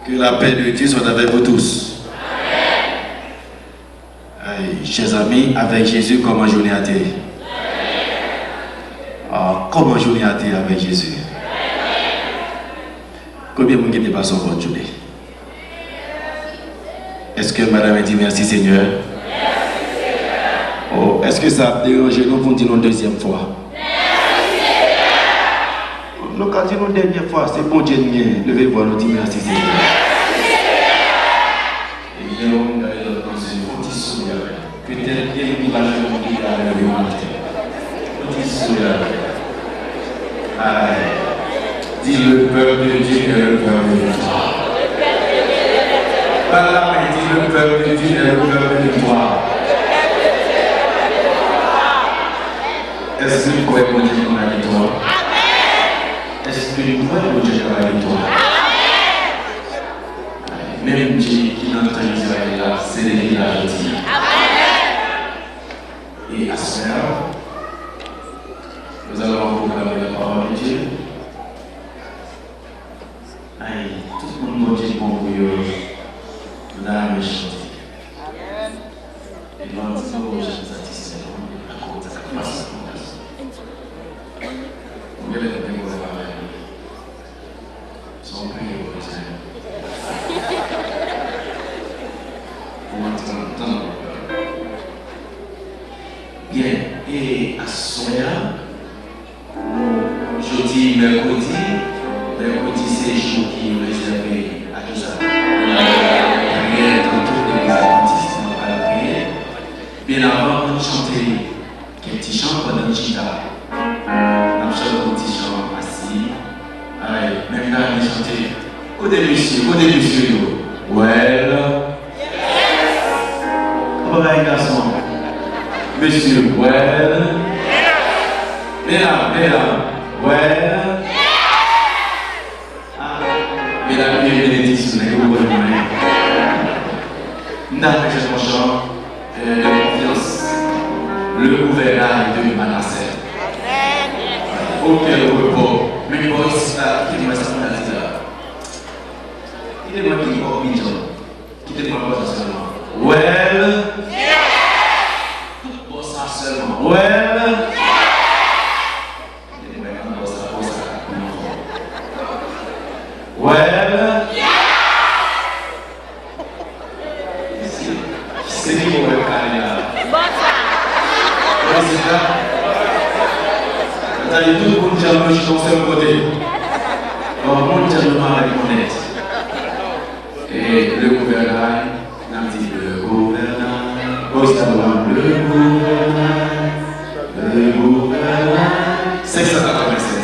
Que la paix de Dieu soit avec vous tous. Amen. Chers amis, avec Jésus, comment journée a été? Comment journée a été avec Jésus? Combien de gens passent en bonne journée? Est-ce que madame a dit merci Seigneur? Merci Seigneur. Oh, est-ce que ça a dérangé nous pour dire une deuxième fois? Merci Seigneur. Nous quand disons une dernière fois, c'est bon Dieu mien. Levez-vous, nous disons merci Seigneur. Merci Seigneur. Et bien, on va aller dans une petite sourire. Peut-être qu'il y a une image qui va arriver au matin. Petite sourire. Dis le peuple de Dieu est le peuple de toi. Par la main, dis le peuple de Dieu est le peuple de toi. Est-ce que nous croyons que Dieu est avec toi? Est-ce que nous croyons que Dieu est avec toi? Même Dieu qui n'entend Israël là, c'est lui qui l'a dit. Et à ce moment, nous allons proclamer la parole de Dieu. Tout le monde dit bon pour eux. Nous allons chanter. Et nous allons dire aux gens satisfaits. Nous allons faire ça. Nous allons faire ça. Sans prier au Seigneur. Pour entendre. Bien. Et à ce moment-là, jeudi, mercredi, c'est le jour qui est réservé à tout ça. Prière tantôt de les adventistes, on va la prière. Bien avant, on chantait un petit chant pendant le chita. On chante un petit chant assis. Même là, on chantait au début, well. Yes. Comment va les garçons? Monsieur, well. Mesdames, well. Mesdames et bénédictions, nous avons fait un chant de confiance. Le gouvernail de Manasseh. Auquel repos, mais moi ici là, qui me reste à dire. Il est moi qui est mignon. Qui est moi pas seulement. Well. Tout pour ça seulement. Well. Well, c'est qui pour le carrière? C'est ça. Vous avez tout le monde qui a le seul côté. Donc, mon Dieu nous m'a reconnaître. Et le gouvernail, n'a dit le gouvernail. Constamment le gouvernail. 696.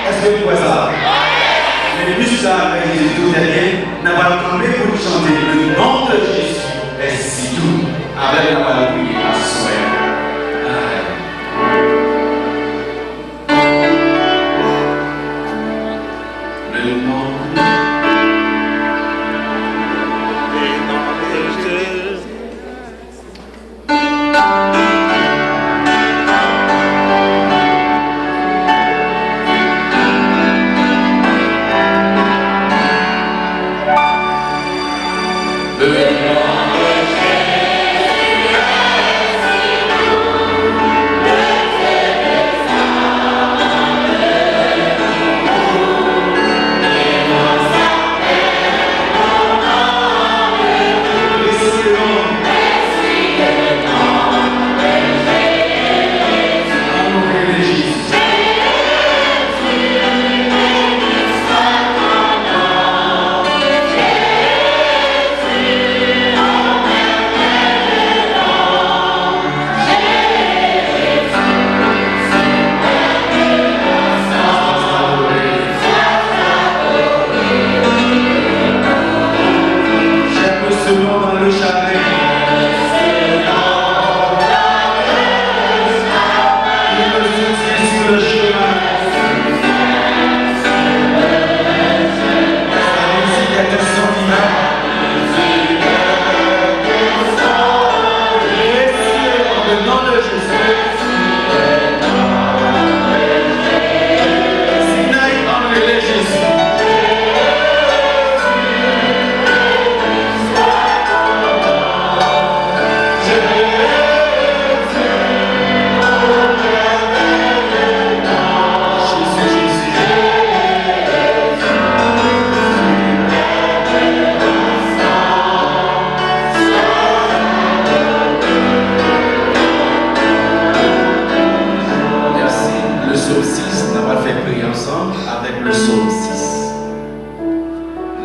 Est-ce que vous voyez ça? Mais le plus ça, avec Jésus, tout derrière, n'a pas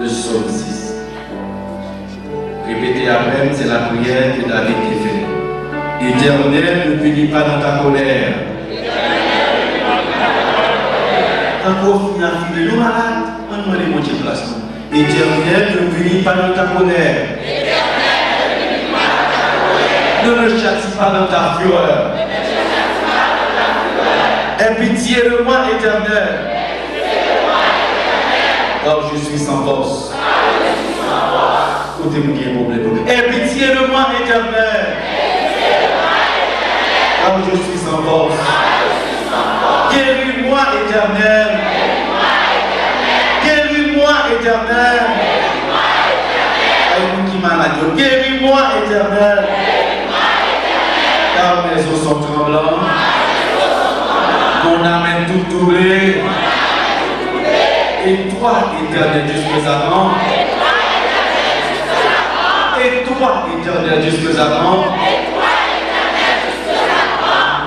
le psaume 6. Répétez après, c'est la prière que David fait. Éternel, ne punis pas dans ta colère. Quand on finit à finir le malade, on demande les mots de place. Éternel, ne punis pas dans ta colère. Ne me châtie pas dans ta fureur. Aie pitié de moi, Éternel. Car je suis sans force. Écoutez-moi bien, problème. Aie pitié de moi, Éternel. Car je suis sans force. Guéris-moi, Éternel. Guéris-moi, Éternel. Guéris-moi, Éternel. Car mes os sont tremblants. Mon âme est toute doublée. Et toi, Éternel, jusqu'à quand? Et toi, Éternel, jusqu'à quand?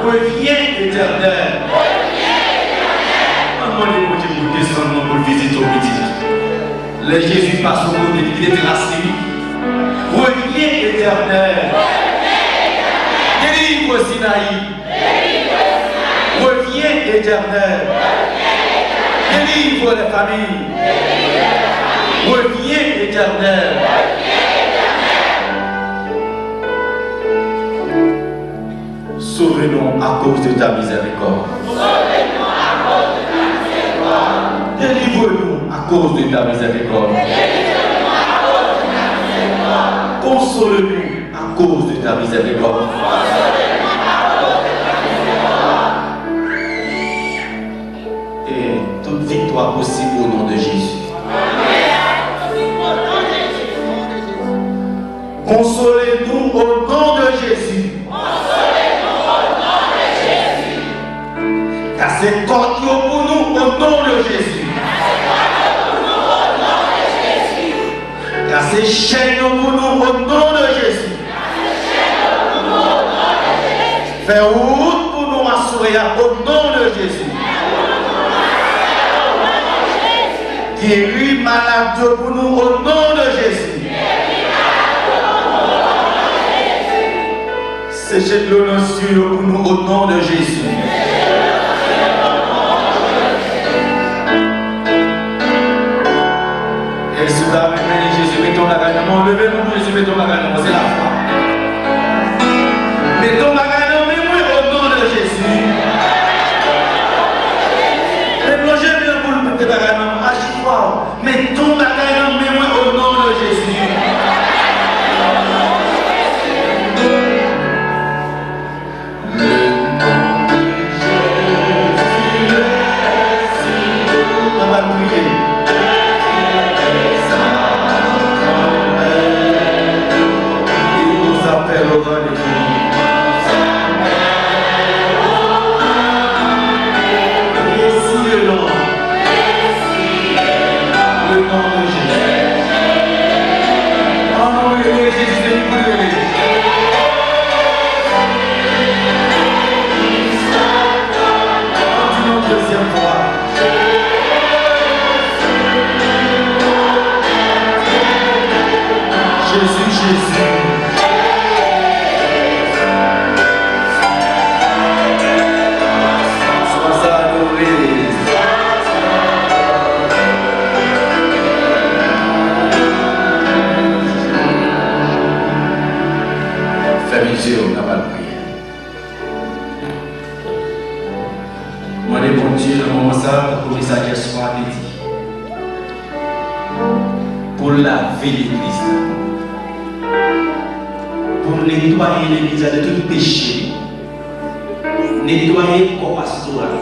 Reviens, Éternel. Demandez moi qui vous descendre pour visiter au petit. Les Jésus passe au côté, il est rassis. Reviens, Éternel. Délivre Sinaï. Reviens, Éternel. Délivre les familles. Reviens, Éternel. Sauve-nous à cause de ta miséricorde. Délivre-nous à cause de ta miséricorde. Console-nous à cause de ta miséricorde. Et toute victoire possible au nom de Jésus. Consolez-nous au nom de Jésus. Cassez corps pour nous au nom de Jésus. Cassez chaînes pour nous au nom de Jésus. Fais route pour nous assurer au nom de Jésus. Guéris malade pour nous au nom de Jésus. Séchez de l'eau pour nous au nom de Jésus. Et sous la main de Jésus, mettons la gagne. Levez-nous, Jésus, mettons la gagne. C'est la foi. Mettons la gagne au nom de Jésus. Plongez bien pour le mettre la gagne à chaque fois. Mettons la gagne au nom de Jésus. Pour laver l'église, pour nettoyer l'église de tout péché, nettoyer le corps pastoral,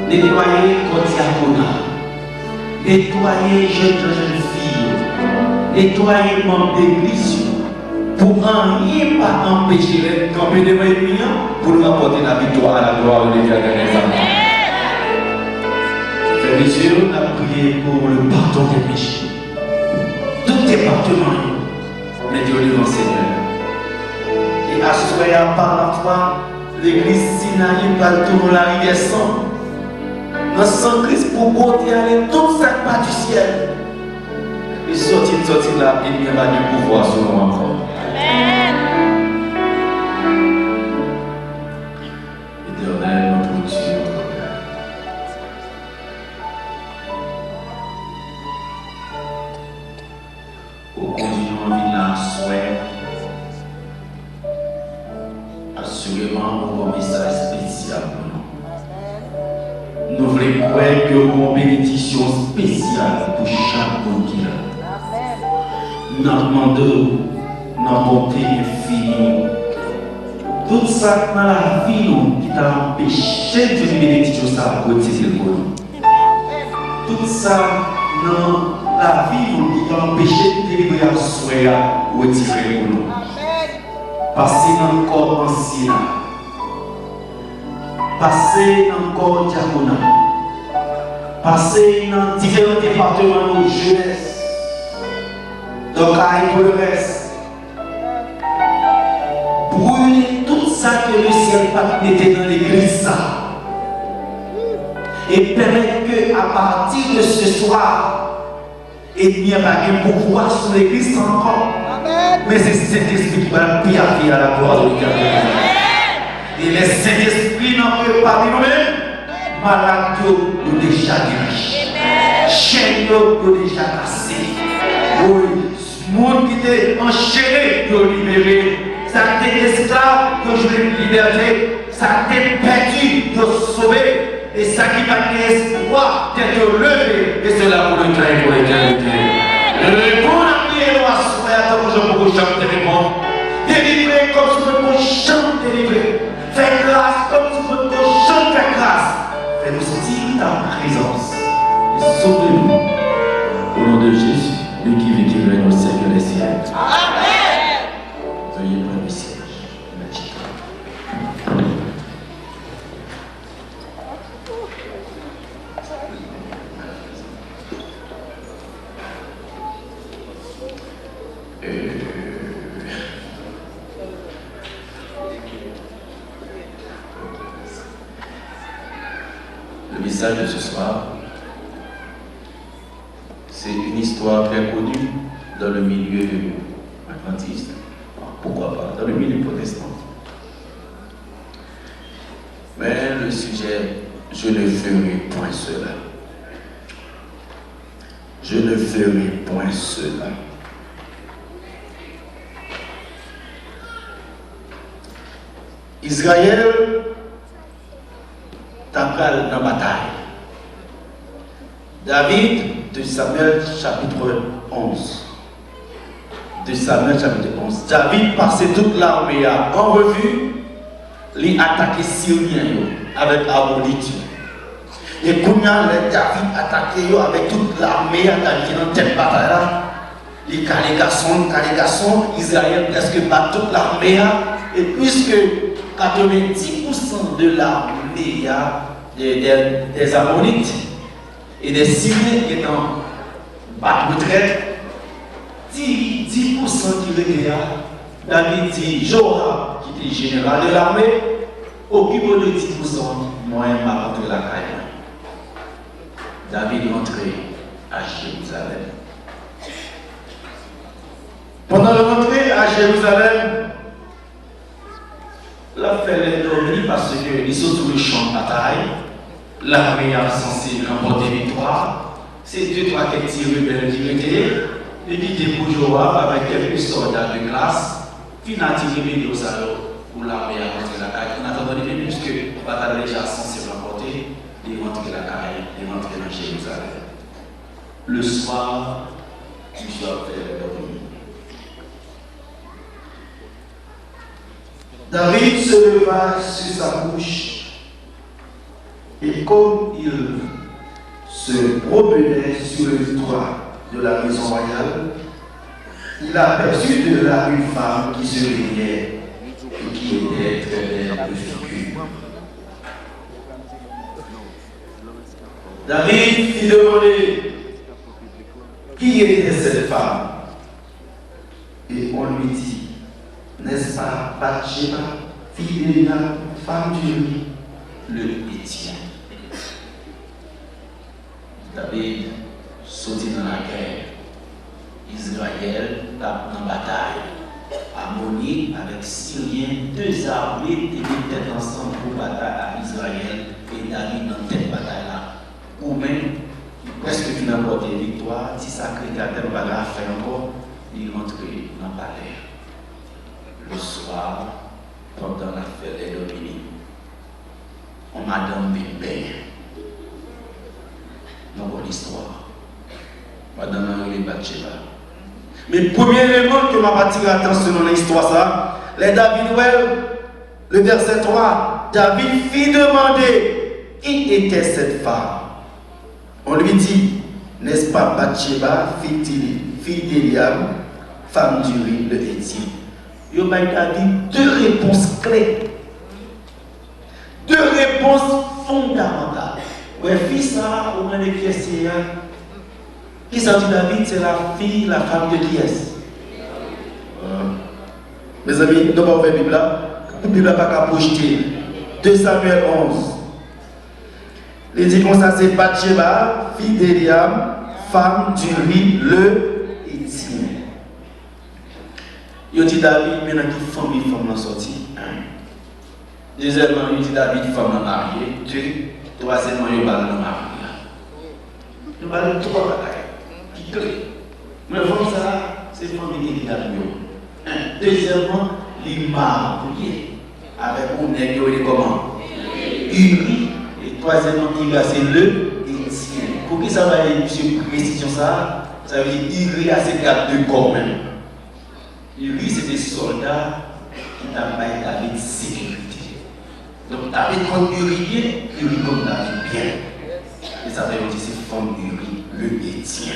nettoyer le corps diaconal, nettoyer jeunes filles, nettoyer les membres d'église, pour rien pas empêcher les camper de l'ennemi pour nous apporter la victoire à la gloire de l'Éternel. Frères et sœurs, on a prié pour le pardon des péchés. Tout département, mettez devant le Seigneur. Et assurez par la foi, l'église Sinaï va tourner la rivière sang. Dans sang Christ pour compter aller tout ça pas du ciel. Et sortir là, il y a du pouvoir sur nous encore. Amen. Éternel, notre Dieu, au continent villa souhait, assurément, un message spécial pour nous. Nous voulons croire que une bénédiction spéciale pour chaque monde qui est. Nous demandons notre bonté infinie. Tout ça dans la vie qui t'a empêché de vivre bénédiction, ça retirer pour nous. Tout ça dans la vie qui t'a empêché de vivre un souhait, retirer pour nous. Passer dans le corps ancien, passer dans le corps diaconal, passer dans différents départements de jeunesse. Donc, pour le reste, brûler tout ça que le ciel va mettre dans l'église, et permettre que, à partir de ce soir, il n'y a pas de pouvoir sur l'église encore. Mais c'est Saint-Esprit qui va prier à la gloire de Dieu. Et le Saint-Esprit n'en peut pas nous-mêmes. Malade, nous déjà guéris. Chaîne, nous déjà cassé. Oui. Monde qui était enchaîné, de libérer. Ça était esclave, de jouer de liberté. Ça était perdu, de sauver. Et ça qui m'a fait espoir d'être levé. Et cela pour le temps et pour l'éternité. Le bon avenir doit se faire comme je peux chanter les mots. Délivrer comme je peux chanter délivrer. Faire grâce comme je peux chanter faire grâce. Fais-nous sentir ta présence. Et sauve-nous. Au nom de Jésus. Lui qui vit, qui règne au siècle des siècles. Amen. Veuillez prendre le siège. Le message de ce soir, c'est une histoire très connue dans le milieu adventiste, pourquoi pas, dans le milieu protestant. Mais le sujet, je ne ferai point cela. Je ne ferai point cela. Israël tapera dans la bataille. David, de Samuel chapitre 11. De Samuel chapitre 11. David passait toute l'armée en revue, il attaquait Syriens avec arbolite. Et quand David attaquait avec toute l'armée dans cette bataille, les garçons, Israël presque bat toute l'armée. Et puisque 90% de l'armée des Ammonites et des Syriens qui étaient en bas de retraite, 10% qui étaient là, David dit, Joab, qui était général de l'armée, occupe de 10%, moi, je m'a rentré la caille. David est rentré à Jérusalem. Pendant le rentrée à Jérusalem, la fait dormir parce qu'ils sont sur le champ de bataille. L'armée est censée remporter victoire. C'est 2-3 quelques rebelles qui étaient. Et puis des bourgeois avec quelques soldats de classe, puis n'a tiré aux salauds pour l'armée à rentrer la caille. En attendant, puisque la bataille est déjà censée remporter, ils rentrent la caille, ils rentrent dans Jérusalem. Le soir, ils doivent faire dormir. David se leva sur sa couche et comme il se promenait sur le toit de la maison royale, il aperçut de là une femme qui se réveillait et qui était très belle de figure. David fit demander qui était cette femme et on lui dit, n'est-ce pas Bathsheba, fille d'Élia, femme d'Uri, le Héthien. David sortit dans la guerre Israël dans la bataille. Ammonites avec Syriens, deux armées étaient tête ensemble pour bataille à Israël et David dans cette bataille-là. Ou même, presque tu n'as pas de victoire, si ça crée à tel bagage fait encore, il rentre dans le palais. Le soir, pendant la fête des Dominiques, on Madame Bébé. Dans l'histoire. Madame Henri Bathsheba. Mais le premier élément que m'a attiré l'attention dans l'histoire, ça, les David, le verset 3, David fit demander qui était cette femme. On lui dit, n'est-ce pas Bathsheba, fille d'Eliam, femme d'Uri de Héthien. Il y a David deux réponses clés, deux réponses fondamentales. Ouais, fils, ça, au moins de qui est qui s'agit David, c'est la fille, la femme de qui est-ce? Mes amis, nous avons ouvert la Bible là. La Bible n'a pas qu'à projeter. 2 Samuel 11. Il dit comme ça, c'est Bathsheba, fille d'Eliam, femme d'Uri, le Héthien. Il dit David, maintenant qui famille, femme n'a sorti. Deuxièmement, il dit David, femme n'a marié. Troisièmement, il parle de marié. Il parle de trois batailles. Mais comme ça, c'est famille qui a. Deuxièmement, il m'a marié avec un nègre comment? Uri. Et troisièmement, il va c'est le Héthien. Pour qui ça va aller sur précision ça? Ça veut dire Uri a ses gardes de corps même. Uri c'est des soldats qui n'ont pas David sécurité. Donc David comme Uri bien, Uri comme David bien. Et ça veut dire c'est femme Uri, le Héthien.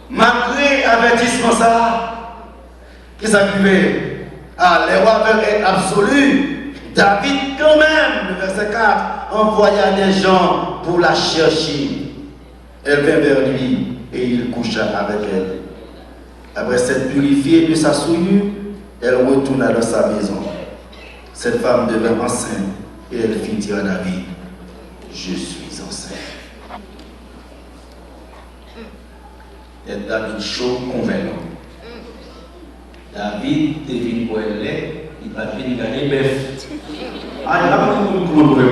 Malgré l'avertissement ça, qui s'arrivait à les rois veulent être absolus, David quand même, le verset 4, envoya des gens pour la chercher. Elle vint vers lui et il coucha avec elle. Après s'être purifiée de sa souillure, elle retourna dans sa maison. Cette femme devint enceinte et elle fit dire à David, je suis enceinte. Et David chaud convaincant. David devine où elle est, il va venir garder bœuf. Ah, il a pas comment vous pouvez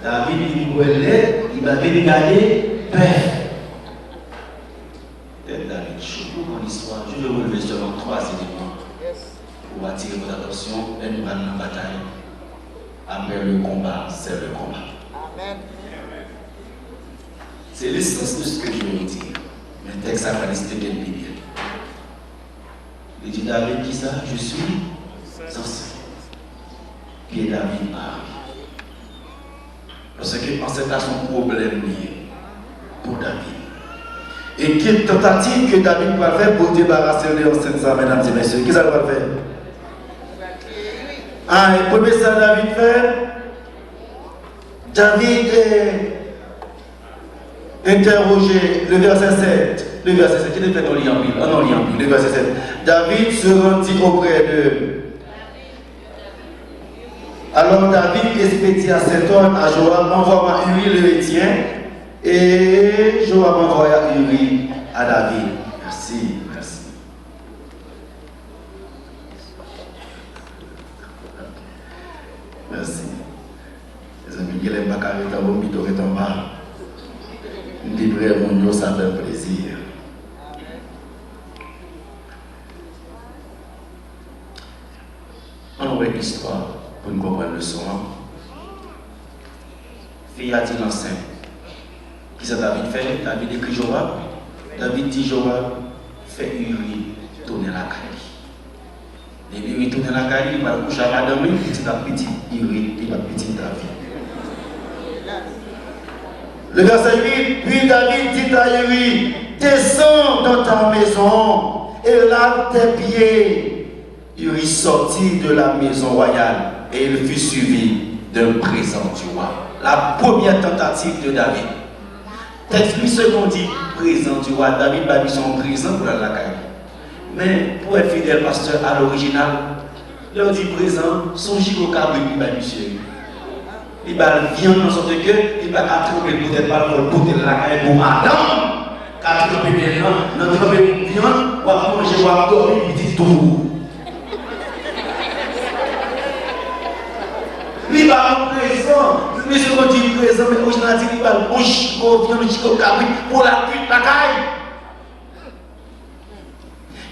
David dit où elle est, il va venir garder bœuf. Et David chaud pour l'histoire. Je vais relever seulement 3 éléments pour attirer votre attention et nous allons en bataille. Après le combat, c'est le combat. Amen. C'est l'essence de ce que je veux dire. Mais le texte a pas listé bien le Bible. Il dit David qui ça? Je suis enceinte. Puis David marie. Parce que en c'est là son problème lié pour David. Et quelle tentative que David va faire pour débarrasser de l'enceinte ça, mesdames et messieurs? Qu'est-ce qu'il va faire? Ah, et premier ça David fait. David est interrogé, le verset 7, qui est fait en lien, le verset 7. David se rendit auprès d'eux. Alors David expédia cet ordre à Joab, envoie Uri le Héthien, et Joab envoya Uri à David. Merci. Merci. Les amis, qui n'aiment pas carrer ta bombe, qui t'aurait en bas. Livrer mon nom, ça fait plaisir. On ouvre l'histoire pour nous comprendre le son. Fille a dit l'enceinte. Qui ça David fait? David écrit Joab. David dit Joab, fait Uri tourner la caille. Et puis il tourne la caille, il va coucher à madame, il dit la petite Uri, il va petit David. Le verset 8, puis David dit à Uri, descends dans ta maison et lave tes pieds. Uri sortit de la maison royale et il fut suivi d'un présent du roi. La première tentative de David. Texte lui second dit présent du roi. David va lui son présent pour la caille. Mais pour être fidèle pasteur à l'original, leur dit présent, son gigot cabri lui va lui chéri. Il va viande en sorte que il va attraper peut-être pas pour porter la caille pour madame. Attraper bien, attraper viande, pour manger, pour dormir, il dit tout. Il va présent, monsieur quand dit présent, mais aujourd'hui il va bouche, pour viande, pour la cuite la caille.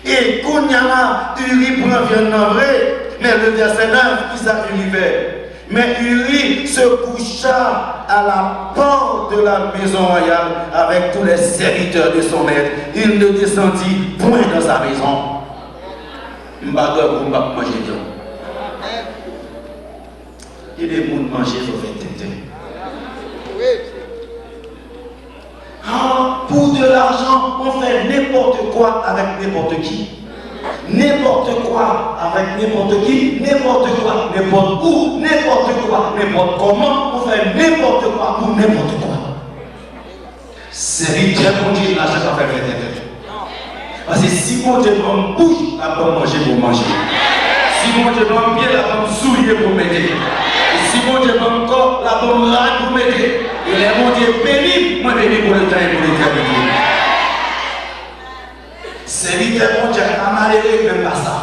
Et quand il y a Uri prend viande en vrai, mais le verset 9, qui ça Uri fait? Mais Uri se coucha à la porte de la maison royale avec tous les serviteurs de son maître. Il ne descendit point dans sa maison. M'baga pour manger dedans. Il y a des gens qui mangent, il faut faire tête. Pour de l'argent, on fait n'importe quoi avec n'importe qui. N'importe quoi avec n'importe qui, n'importe quoi, n'importe où, n'importe quoi, n'importe comment, on fait n'importe quoi pour n'importe quoi. C'est très bon Dieu, là, ça fait tête. Parce que si mon Dieu prend bouche, la pomme manger pour manger. Si mon Dieu prend pied, la pomme souiller pour m'aider. Si mon Dieu prend corps, la pomme rare pour m'aider. Et les mon Dieu pénible, moi béni pour le temps et pour l'éternité. C'est l'idée mon Dieu, la malheureuse, même pas ça.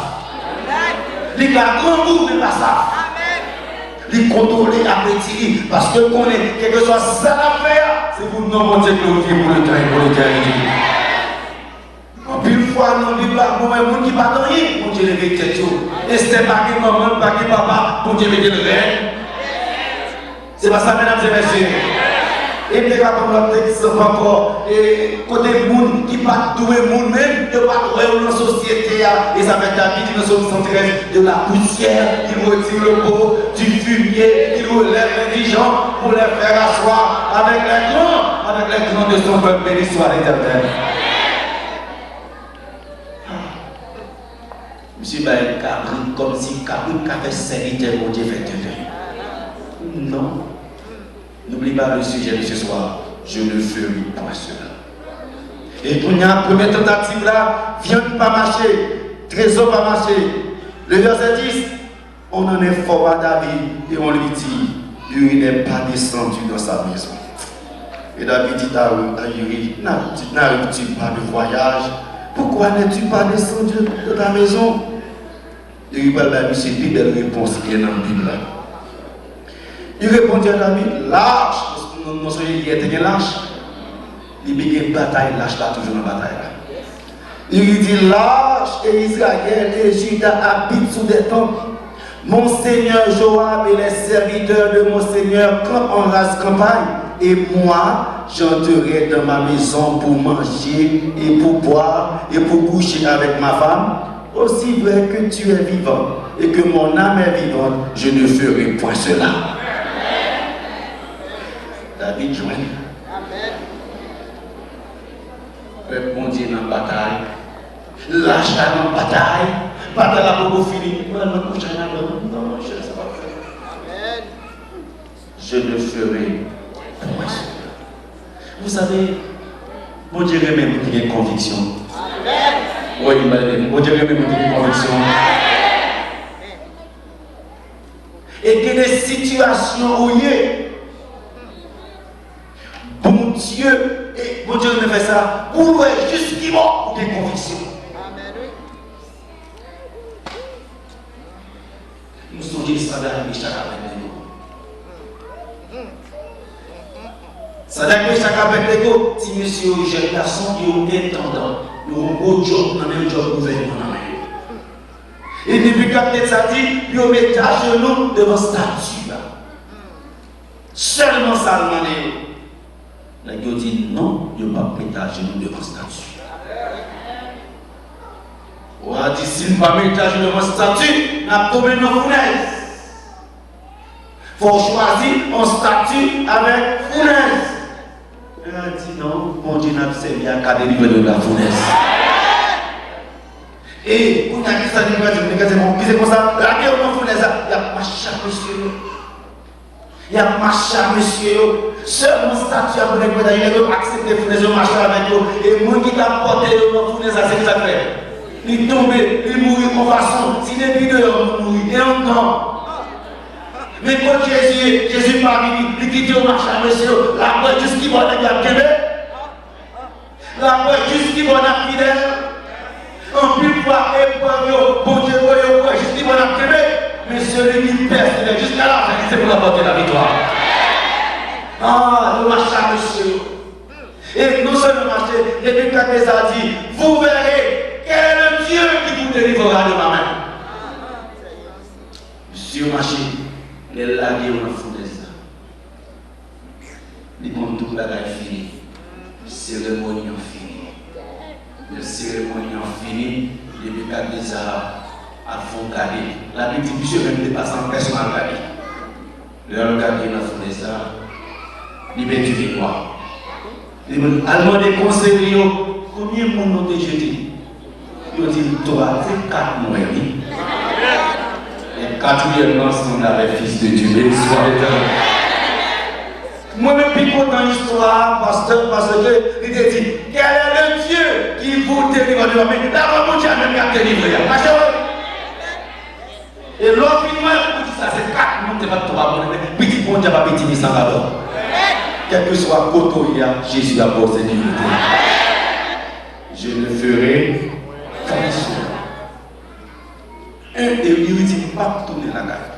Les gars, grand goût, même pas ça. Les contrôler, appétit, parce que qu'on est, quel que soit ça l'affaire, c'est pour nous mon Dieu glorifier pour le temps et pour l'éternité. Une fois, non, il n'y a pas de monde qui va dans rien, mon Dieu, les têtes. Et c'était pas que maman, pas que papa, mon Dieu, les rêves. C'est pas ça, mesdames et messieurs. Et puis, comme l'autre texte encore, et côté monde qui pas doué monde même, de pas doué dans la société, et ça fait David, dans Somme 113, de la poussière, il retire le pot, du fumier, il relève l'indigent pour les faire asseoir avec les grands de son peuple, béni soit l'Éternel. Monsieur Baye Cabri, comme si Cabri avait serviteur, mon Dieu fait de non. N'oublie pas le sujet de ce soir. Je ne ferai pas cela. Et pour la première tentative là, viande pas marcher, trésor pas marcher. Le verset 10, on en est fort à David et on lui dit, Uri n'est pas descendu dans sa maison. Et David dit à Uri, n'arrives-tu pas de voyage? Pourquoi n'es-tu pas descendu de ta maison? Uri parle à lui, c'est une belle réponse qui est dans la Bible là. Il répondit à David, lâche, non seulement il était lâche, il y a une bataille, lâche là, toujours une bataille là. Il dit, lâche, et Israël et Juda habitent sous des tentes. Mon Seigneur Joab et les serviteurs de mon Seigneur campent en race campagne, et moi, j'entrerai dans ma maison pour manger et pour boire et pour coucher avec ma femme. Aussi vrai que tu es vivant et que mon âme est vivante, je ne ferai point cela. David joint. Répondit dans la bataille. Lâche dans la bataille. Bataille la pour finir. Non, je ne sais pas faire. Je ne ferai point cela. Vous savez, mon Dieu même vous avez une conviction. Oui, mon Dieu même vous avez une conviction. Et que des situations où il y a, bon Dieu, et bon Dieu me fait ça, pour nous justement pour des convictions. Nous sommes dit ça dans le chaque ça dans le chaque avec l'ego, si monsieur ou jeune garçon qui est intendant, nous avons un job, dans le job gouvernement. Et depuis que ça dit, il met à genoux devant statue. Seulement ça demande. La Dieu dit non, il ne va pas mettre à genoux devant statue. On a dit si ne pas mettre à genoux devant statue, on a tombé dans la fournaise. Il faut choisir un statut avec fournaise. Elle a dit non, mon Dieu n'a servi à délivrer de la fournaise. Et on a dit ça, c'est comme ça, la guerre dans la fournaise, il y a marché à monsieur. Il y a marché à monsieur. Seulement statut à vous il a accepté la fournaise, marcher avec vous. Et moi qui t'a porté dans la fournaise, c'est ce que ça fait. Il est tombé, il est mourir en façon. S'il est vide, il mourir. Et en temps. Mais quand Jésus Marie, il dit au marché à monsieur, la voix juste qui va dans la Québec, la voix juste qui va dans la fidèle, en plus fois épreuve, bon Dieu, juste qui va dans la Québec, mais celui qui persévère jusqu'à la fin, c'est pour apporter la victoire. Ah, le marché à monsieur. Et nous sommes marchés, et puis quand il a dit, vous verrez quel est le Dieu qui vous délivrera de ma main. Monsieur marché, il est lagué au fond de ça. Il compte tout le bagage fini. Cérémonie finie. La cérémonie finie, depuis quand il a fond gagné. La Bible dit, monsieur même dépassant, personne n'a gagné. Le gagné dans fond de ça, il met du victoire. Il a demandé conseil, combien de monde ont été jetés? Il a dit, toi, c'est 4 mois. Et quatrièmement, si on avait fils de Dieu, béni soit l'éternel. Moi-même, puis dans l'histoire, pasteur, parce que il a dit, quel est le Dieu qui vous délivre de la main? D'abord, mon Dieu a même qu'à délivrer. Et l'autre, il m'a dit ça, c'est 4 mois, c'est pas 3 mois. Petit bon Dieu va pétiner sans valeur. Quel que soit côté, Jésus a posé l'unité. Je le ferai fonctionner. Un des lui dit pas tourner la carte.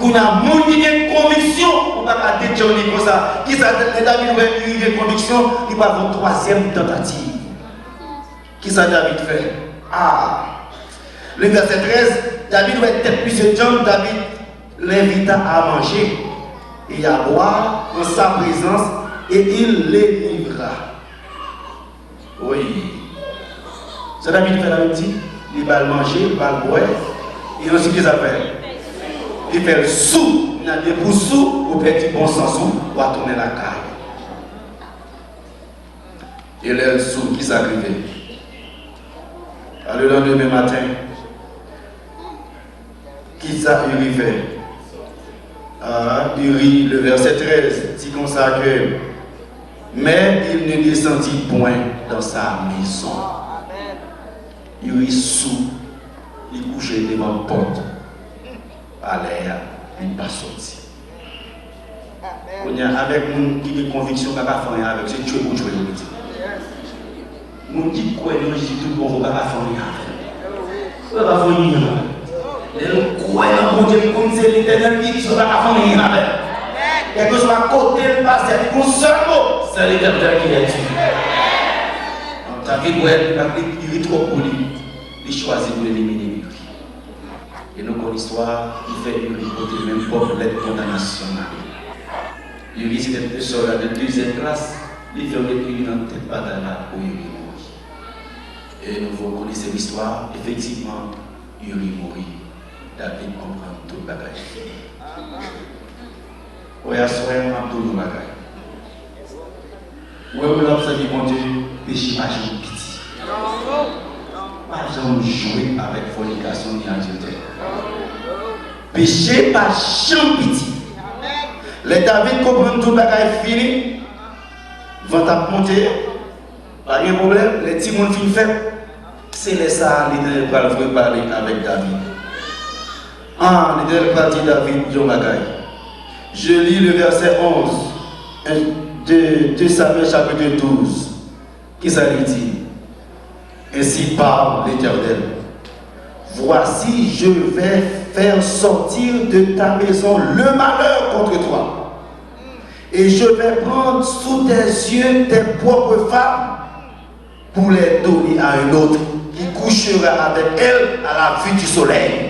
On a une conviction, on va pas détourner comme ça. Qui ça, David a une conviction, il va avoir une troisième tentative. Qui ça, David fait? Ah! Le verset 13, David va être plus de John, David l'invita à manger et à boire en sa présence et il les livra. Oui. Ça, David fait la même chose. Il va manger, il va boire. Et ensuite, qu'est-ce qu'il fait? Il fait le sou. Il a des pour sous, ou petit bon sans sou, pour tourner la caille. Et le sou qui s'arrivait. Le lendemain matin, qui s'arrivait? Le verset 13 dit comme ça que mais il ne descendit point dans sa maison. Il est sous, il couchait devant la porte. À l'air, il n'est pas sorti. Avec nous qui a une conviction qu'on ne peut pas faire avec, c'est Dieu pour jouer. Nous qui croyons que Jésus tout bon, on ne peut pas faire avec. On ne peut pas faire avec. Nous croyons que Dieu comme c'est l'éternel qui ne peut pas faire avec. Quelque chose à côté de passe, il y a un seul mot, c'est l'éternel qui est Dieu. David, il est trop poli, il choisit pour éliminer lui. Et nous, comme l'histoire, il fait une côté même pas l'aide condamnation. Il visite des soldats de deuxième classe, il fait une dans tête bataille pour Yuri mourir. Et nous connaissons l'histoire, effectivement, Yuri mourit. David comprend tout le bagage. Oui, à ce moment, tout le bagage. Oui, vous l'observez, mon Dieu, péché pas jamais petit. Pas jamais jouer avec fornication ni adultère. Péché pas jamais petit. Les David comprennent tout le bagage fini. Vont à monter. Pas de problème. Les petits monde fin fait. C'est les ça, l'Éternel va parler avec David. Ah, l'Éternel va dire David, John Bagay. Je lis le verset 11 de Samuel chapitre 12. Qui ça lui dit? Ainsi parle l'Éternel. Voici, je vais faire sortir de ta maison le malheur contre toi. Et je vais prendre sous tes yeux tes propres femmes pour les donner à un autre qui couchera avec elle à la vue du soleil.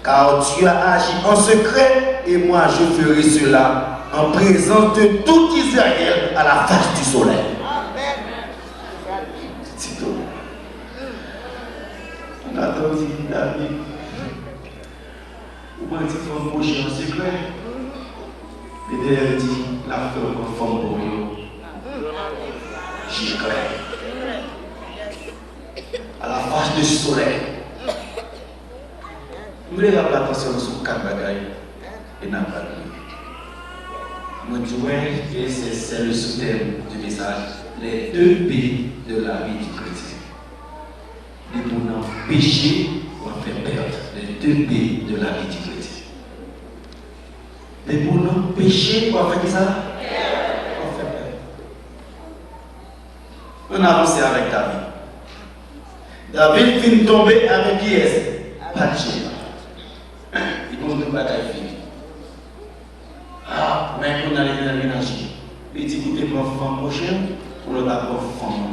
Car tu as agi en secret et moi je ferai cela en présence de tout Israël à la face du soleil. On a dit David, ou bien il faut embaucher en secret. L'Éternel dit, la femme conforme pour eux. J'y crains. À la face du soleil. Vous voulez avoir l'attention sur 4 bagailles et n'a pas de moi, je que c'est le sous-thème du message, les 2 B de la vie du chrétien. Les pour péché ou faire perdre, les 2 B de la vie du chrétien. Mais pour nous pécher, on va faire ça? On avance avec David. David vient tomber avec qui est-ce? Bathsheba. Il pense que le bataille fini. Ah, mais on a les ménages. Il dit écoutez, pour femme prochaine, pour le d'abord femme.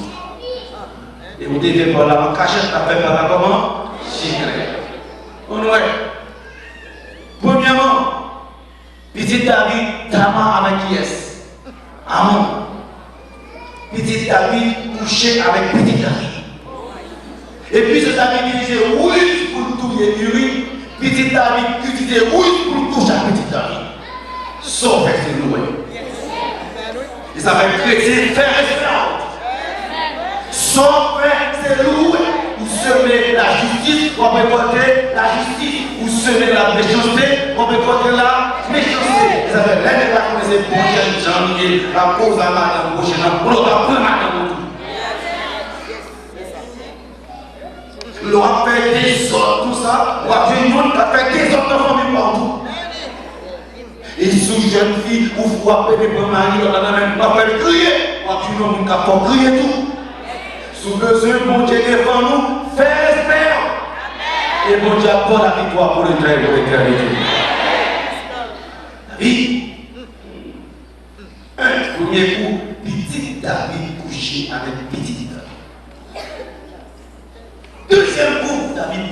Et vous devez voir là, en cachette, la fait par comment? Secret. On voit. Premièrement, petit David, Tamar avec qui est-ce? Amon. Petit David couché avec petit David. Et puis ce David qui disait oui pour tout Uri, petit David qui disait oui pour toucher à petit David. Sauf que c'est loué. Et ça fait chrétien, faire espérance. Sauf que c'est loué. Vous semez la justice, on peut porter la justice. Vous semez la méchanceté, on peut porter la méchanceté. Ça fait l'un la connaissez bon Dieu, janvier, la cause à madame prochaine, on va prendre madame. L'on a fait des autres, tout ça, on a vu une monde qui a fait des autres familles partout. Et sous jeune fille, ou vous appelez pour mari, on a même pas fait crier, on a vu un monde qui a fait crier tout. Sous besoin, bon Dieu devant nous, faire espérance. Et bon Dieu apporte la victoire pour le très pour l'éternité. David, un premier coup, petit David couché avec petit David. Deuxième coup, David,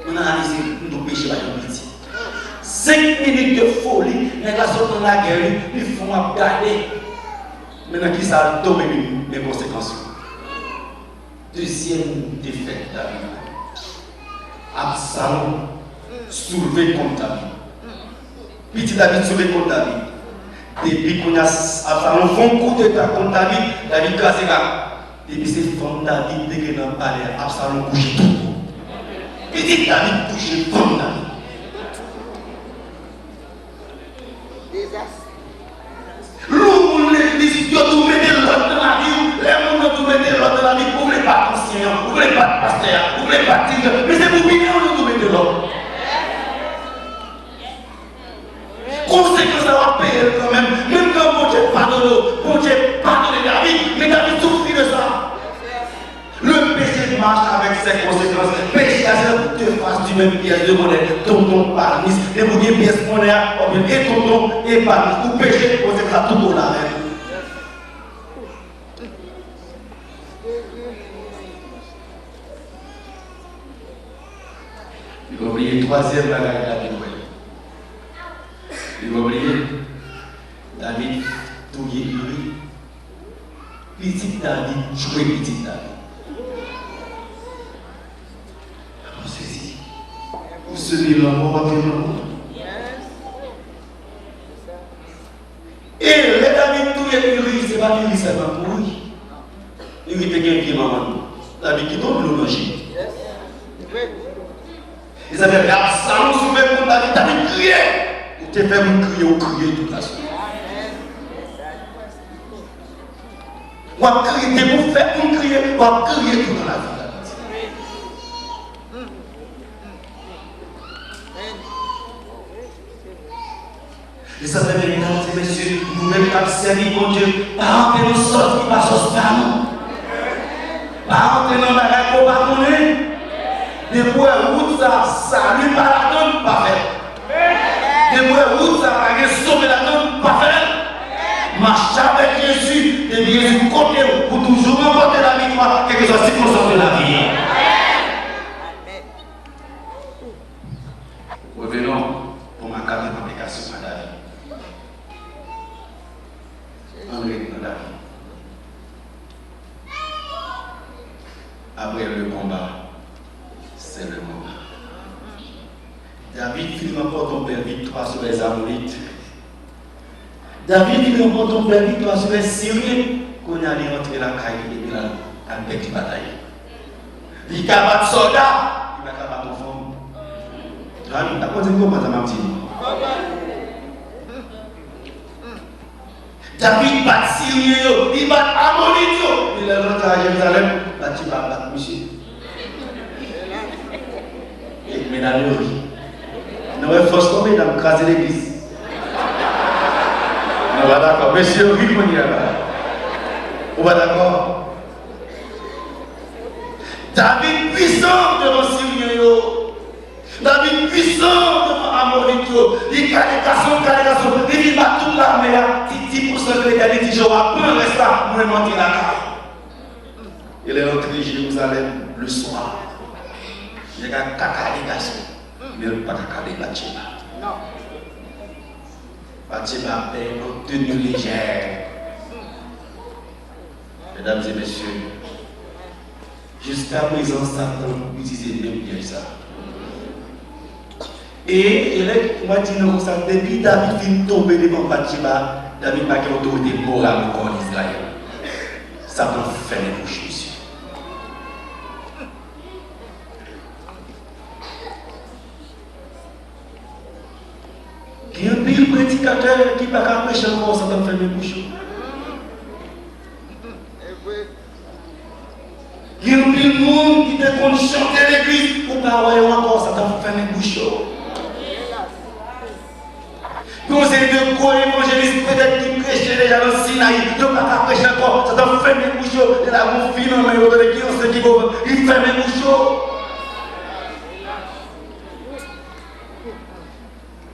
on a analysé nos péchés par le petit. 5 minutes de folie, les gars sont dans la guerre, ils font regarder. Maintenant, qui ça domine les conséquences? Deuxième défaite, David. Absalom soulevé contre David. Petit David soulevé contre David. Depuis qu'on a Absalom fait un coup d'état contre David, David casse là. Depuis ces femmes David, dès qu'il n'a pas l'air, Absalom couche tout. Petit David touche femme David. L'homme, l'église, Dieu tout mettre l'autre dans la vie, les gens tout mettre l'autre dans la vie, vous ne voulez pas enseignant, vous ne voulez pas pasteur, vous ne voulez pas tigre, mais c'est pour bien on tout mettre l'autre. Conséquence, ça va payer quand même quand bon Dieu pardonne David, mais David souffre de ça. Le péché marche avec ses conséquences. Péché, c'est te fasse du même pièce de monnaie, tonton parmise, et vous dites pièce monnaie, et tonton et parmise. Ou péché, conséquence tout au la même. Il va oublier troisième bagage David. Il va oublier David touillé Uri. Petit David jouer petit David. Ceci. Vous semez l'amour avec l'amour. Et les David touillé Uri, c'est pas Uri, c'est pas pour lui. Uri te gagne bien maman. David qui tombe le manger. Et ça fait Absalom soulevé contre David, David crié. Ou te fait crier ou crier toute la soirée. On va crier, pour faire pour crier, on va crier tout dans la vie. Et ça fait, mesdames et messieurs, nous-mêmes qui avons servi mon Dieu, par exemple, nous sortons qui passent par nous. Par exemple, nous n'avons pas connu. Des fois, route ça lui pas la donne, pas fait. Des fois, route ça va sauver la donne, pas fait. Marche avec Jésus, et Jésus côté pour toujours remporter la victoire, quelle que soit la circonstance de la vie. Revenons pour ma carte d'application à la vie. Dans la vie. Après le combat, c'est le moment. David finit remporte ton père victoire sur les Amorites. David finit remporte ton père victoire sur les Syriens. Qu'on allait rentrer la caille et puis la petite bataille. Il a battu soldat, il va battre ton femme. David, t'as pas dit comment ça m'a dit? David bat Syrien, il bat Ammonite, il est rentré à Jérusalem, il va battre monsieur. Et mesdames, nous avons force comme dans craser l'église. On va d'accord. Monsieur Rimonia là. On va d'accord. David puissant devant Syrien. David puissant devant Amorito. Il a des garçons. Il va toute l'armée. 10% de l'égalité. Je vois peu reste là. Moi, mentir la carte. Il est rentré à Jérusalem le soir. Il y a un caca des garçons. Mais il n'y a pas de caca des Bathsheba. Non. Bathsheba est en tenue légère. Mesdames et messieurs, jusqu'à présent, Satan utilisait même bien ça. Et moi, je dis non, ça, depuis David finit tomber devant Bathsheba, David n'a qu'une autorité morale encore en Israël. Satan fait les bouches, monsieur. Il y a un pile prédicateur qui ne va pas prêcher encore, Satan fait les bouches. Il y a un pile monde qui te compte chanter l'église pour ne pas avoir encore, Satan fait les bouches. Conseil de co-évangéliste, peut-être qui prêchait déjà dans le Sinaï, il ne va pas prêcher encore, ça doit faire mes bouches, il a mon film, mais il fait mes bouches.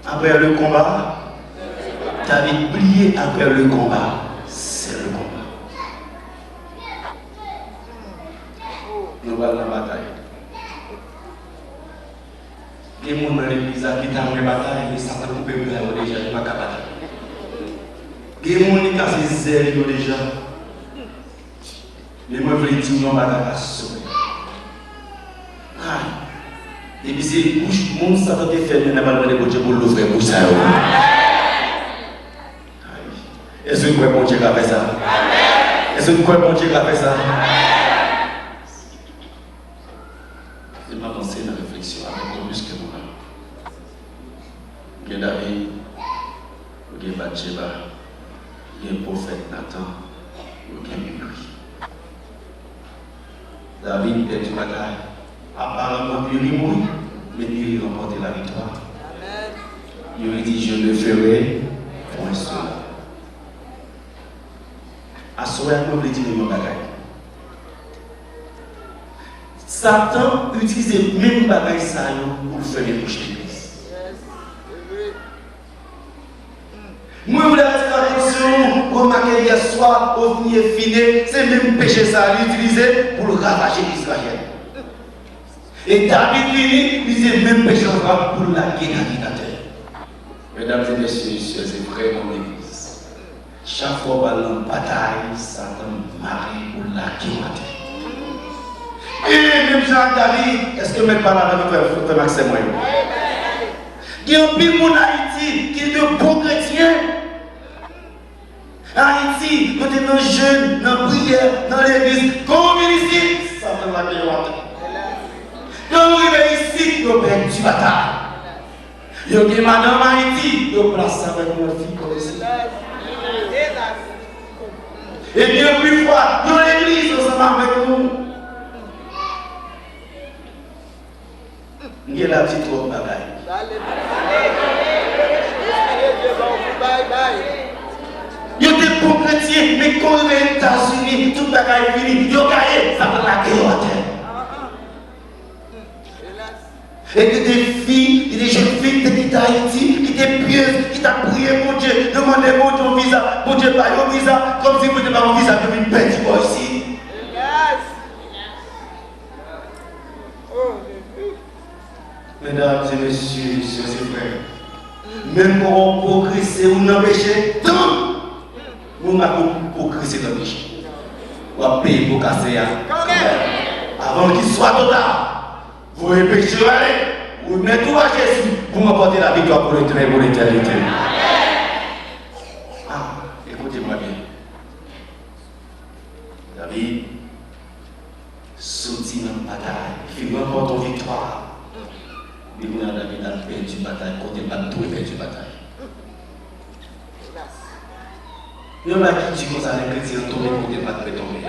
Après le combat, David plié après le combat, c'est le combat. Nous allons dans la bataille. Il y a des gens dans l'église qui ont une bataille, et Satan coupe le déjà, il n'y a pas de bataille. Il y a des gens qui ont cassé zèle déjà. Mais moi, je veux dire, non, bataille à sauver. Et puis, c'est bouche, mon Satan te fait, mais n'a pas le droit de pour l'ouvrir pour ça. Est-ce que vous croyez que bon Dieu a fait ça? Est-ce que vous croyez que bon Dieu a fait ça? Je vais m'avancer dans la réflexion avec plus que moi. Il y a David, il y a Bathsheba, il y a le prophète Nathan, il y a Uri. David est une bataille. Apparemment, Uri mourit, mais Uri remporte la victoire. Uri dit, je le ferai pour un seul. À ce moment-là, je vais dire une bagaille. Satan utilise les mêmes bagailles pour faire les bouches d'église. Moi, je voulais faire attention, remarquez hier soir, au venir fini, c'est le même péché ça à utiliser pour ravager Israël. Et David fini, il dit le même péché pour la guerre à terre. Mesdames et messieurs, c'est vrai dans l'église. Chaque fois qu'on a une bataille, Satan marie pour la guerre à terre. Et même Jean David, est-ce que mes parents avec frère Maxime? Il y a un pile en Haïti qui est de bons chrétiens. Haïti, quand on est jeune, dans la prière, dans l'église, comme ici, ça fait la guerre. Quand on arrive ici, on perd du bataille. Il y a des madame Haïti, on place avec nos filles comme ici. Et bien plus fois, dans l'église, ensemble avec nous. Il y a la petite robe bagaille. Il y a des bons chrétiens, mais quand on est aux États-Unis, tout bagaille est fini. Il y a gagné, ça va la guerre à terre. Et que des filles, des jeunes filles qui étaient d'Haïti, qui étaient pieuses, qui t'ont prié mon Dieu, demandé mon Dieu un visa, mon Dieu pas un visa, comme si vous n'avez pas un visa, que vous perdez ici. Mesdames et messieurs, sœurs et frères, même quand on progresse ou dans le péché, non, nous ne pouvons pas progresser dans le péché. On va payer pour casser. Avant qu'il soit total, vous voyez le péché, vous mettez tout à Jésus pour m'apporter la victoire pour l'éternité. Ah, écoutez-moi bien. David, sorti dans la bataille, il remporte une victoire. Et vous avez perdu la bataille, côté pas tout perdu la bataille. Il y a qui dit que ça les chrétiens tombent côté pas tomber.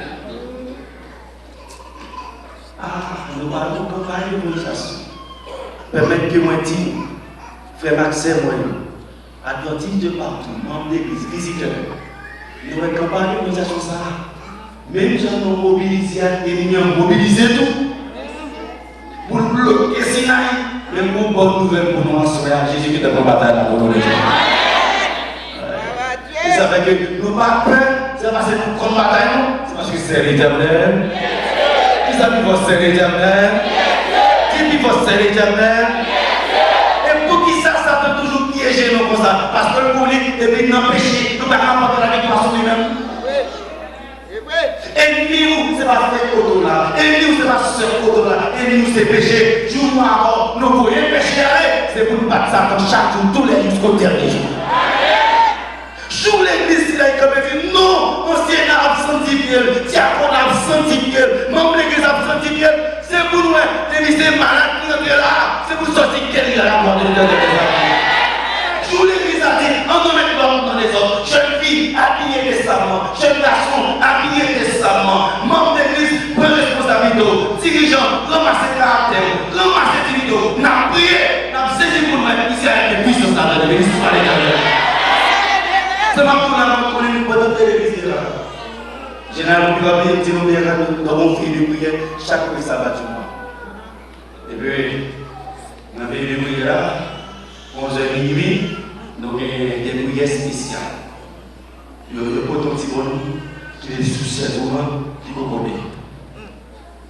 Ah, nous parlons de campagne de mobilisation. Permettez que moi dise, frère Maxime, adventistes de partout, membres d'église, visiteurs. Nous avons une campagne de mobilisation ça. Même si nous mobilisons et nous avons mobilisé tout. Pour bloquer Sinaï, même pour une bonne nouvelle pour nous en soir, Jésus qui est en bataille pour nous les gens. Vous savez que nous ne pas peur, c'est parce que nous combattons, c'est parce que c'est l'éternel. Vous savez que c'est l'éternel. Qui dit que c'est l'éternel? Et pour qui ça peut toujours piéger nous comme ça? Parce que le public, depuis nous péché, nous ne pouvons pas apporter la victoire sur lui-même. Ennemi, c'est pas faire auto là. Ennemi, c'est pas faire auto là. Ennemi, c'est péché. Jour noir, nous pourrions pécher. C'est pour nous battre ça chaque jour, tous les jours jusqu'au dernier jour. Jour l'église, il a dit non, ancien a sanctifié, diacre a sanctifié, membre de l'église a sanctifié. C'est pour nous, l'église est malade, nous sommes là. C'est pour sortir quelqu'un là pour nous donner des amis. Jour l'église a dit, on ne met pas dans les autres. Jeune fille, habillée décemment. Jeune garçon, habillé décemment. Membre d'église, prend responsabilité. Dirigeant, ramasser caractère, ramasser vidéo. N'a prié, n'a saisi pour nous. Ici, avec des puissances dans l'église, pour aller dans l'église. C'est ma pour la connaître une bonne télévision là. Généralement, nous avons dit que nous avons fait des prières chaque fois sabbat du mois. Et puis, nous avons fait des prières là. 11h minuit, nous avons des prières spéciales. Il y a un petit bonhomme qui est souci à tout le monde, qui peut combler.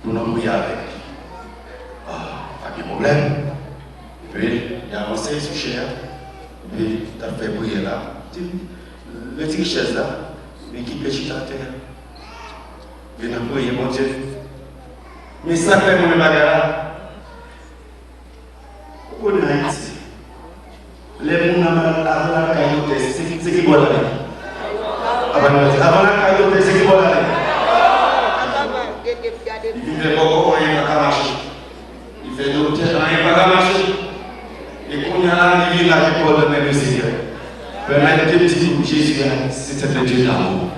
Pour nous prier avec. Pas de problème. Et puis, il a avancé sur cher. Et puis, il a fait prier là. Le petit chaise là, l'équipe est chita à terre. Il a prié, mon Dieu. Mais ça fait mon bagarre. On est Haïti. Les gens avant la caillotte, c'est qui boit la avant la caillotte, c'est qui boit la il fait beaucoup, rien pas marcher. Il fait d'autres, rien pas marcher. Et quand il y a là, il vit là, il boit le même Seigneur. Permettez de dire que Jésus, c'est un Dieu d'amour.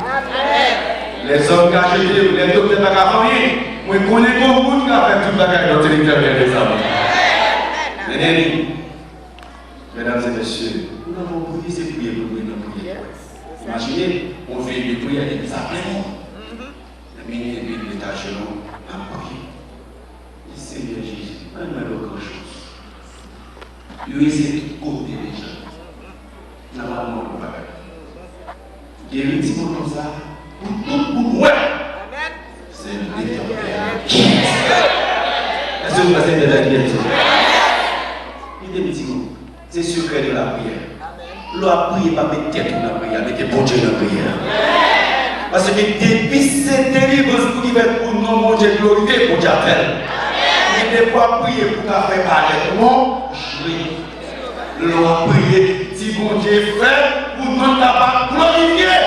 Les hommes cachés, les docteurs ne peuvent pas faire. Moi, je connais beaucoup qui a fait tout le bagage dans l'éternel des hommes. Mesdames et messieurs, nous avons prié, c'est prier pour nous, nous prier. Imaginez, on fait des prières et des appels. Le ministre de l'État chez nous a prié. Seigneur Jésus, on a grand chose. Il essaie de côté des gens. Normalement, on va faire. Il y a un petit mot comme ça. Pour ouais. C'est l'éternel. Est-ce que vous passez de la guerre? Il y a des petits mots. C'est secret de la prière. L'on a prié, pas mettre tête dans la prière, mettez bon Dieu dans la prière. Parce que depuis cette délivrance pour qu'il pour nous, mon Dieu glorifié, pour Dieu appelle. Il ne peut pas prier pour faire parler. Non, je l'on a prié, si bon Dieu fait, pour nous pas glorifier.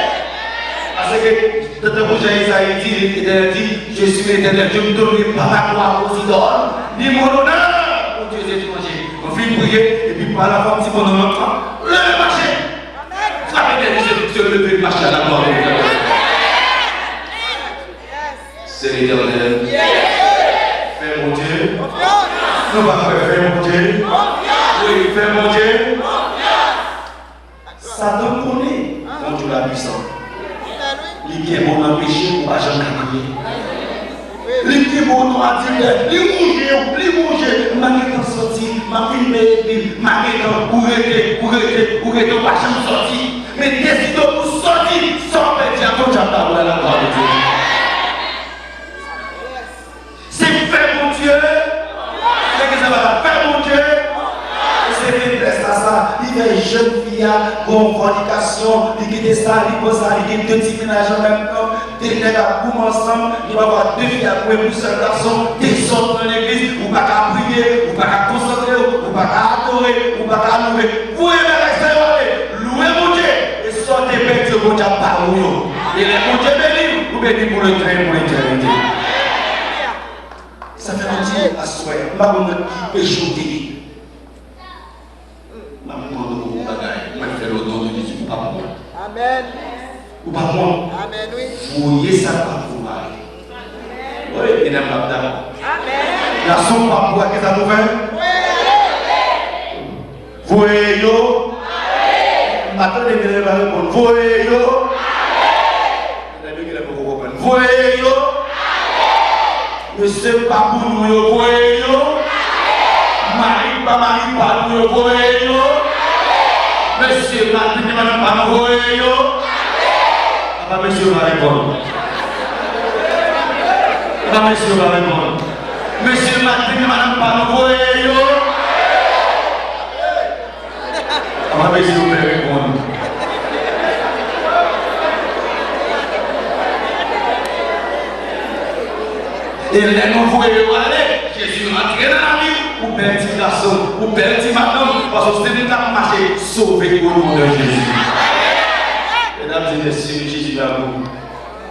Parce que dans le projet Isaïe dit, je suis l'éternel, je me donne pas ma gloire aux idoles, ni mon honneur aux dieux étrangers. On fait prier, et puis par la fois, si on en entend, le marché. Frappez les yeux, lever le marché à la gloire de l'éternel. C'est l'éternel. Fais mon Dieu. Non, pas fais mon Dieu. Oui, fais mon Dieu. Satan connaît mon Dieu la puissance. Il est bon dans le péché, on ne va jamais crier. Il est bon dans la dire, il bouge, malgré qu'on sorti, malgré qu'on arrêter, on ne va jamais sortir. Mais décide pour sortir, sans perdre ton diable pour la gloire de Dieu. C'est fait mon Dieu. C'est que ça va faire mon Dieu. C'est faiblesse à ça. Il y a une jeune fille, bonne fornication, il quitte ça, il pose ça, il quitte deux petits ménages en même temps, des nègres à boum ensemble, il va avoir deux filles à couper pour seul garçon, des sortes dans l'église, ou pas qu'à prier, ou pas qu'à concentrer, ou pas qu'à adorer, ou pas qu'à louer. Vous aimez la Seigneur, louez mon Dieu, et sortez bête de mon Dieu par vous. Et les mon Dieu béni, vous béni pour le train, pour l'éternité. Ça fait un petit à soi, pas pour notre qui péché au délit. Amen. Ou pas moi. Amen, oui. Voyez ça par vous. Oui, mesdames, madame. Amen. Garçon, pas pour qu'est-ce que ça vous fait? Oui. Voyez yo. Attendez, vous allez répondre. Voyez yo. Voyez yo. Monsieur pas pour nous yo. Voyez yo. Marie pas nous yo. Voyez yo. Monsieur madame pas nous voyez yo. Papa monsieur va répondre. Papa monsieur va répondre. Monsieur madame pas nous voyez yo. Papa monsieur va répondre. Et les nous voyons aller, Jésus rentré dans la vie, ou petit garçon, ou petit madame, parce que c'est déjà marché sauvé au nom de Jésus. Mesdames et messieurs, Jésus à vous.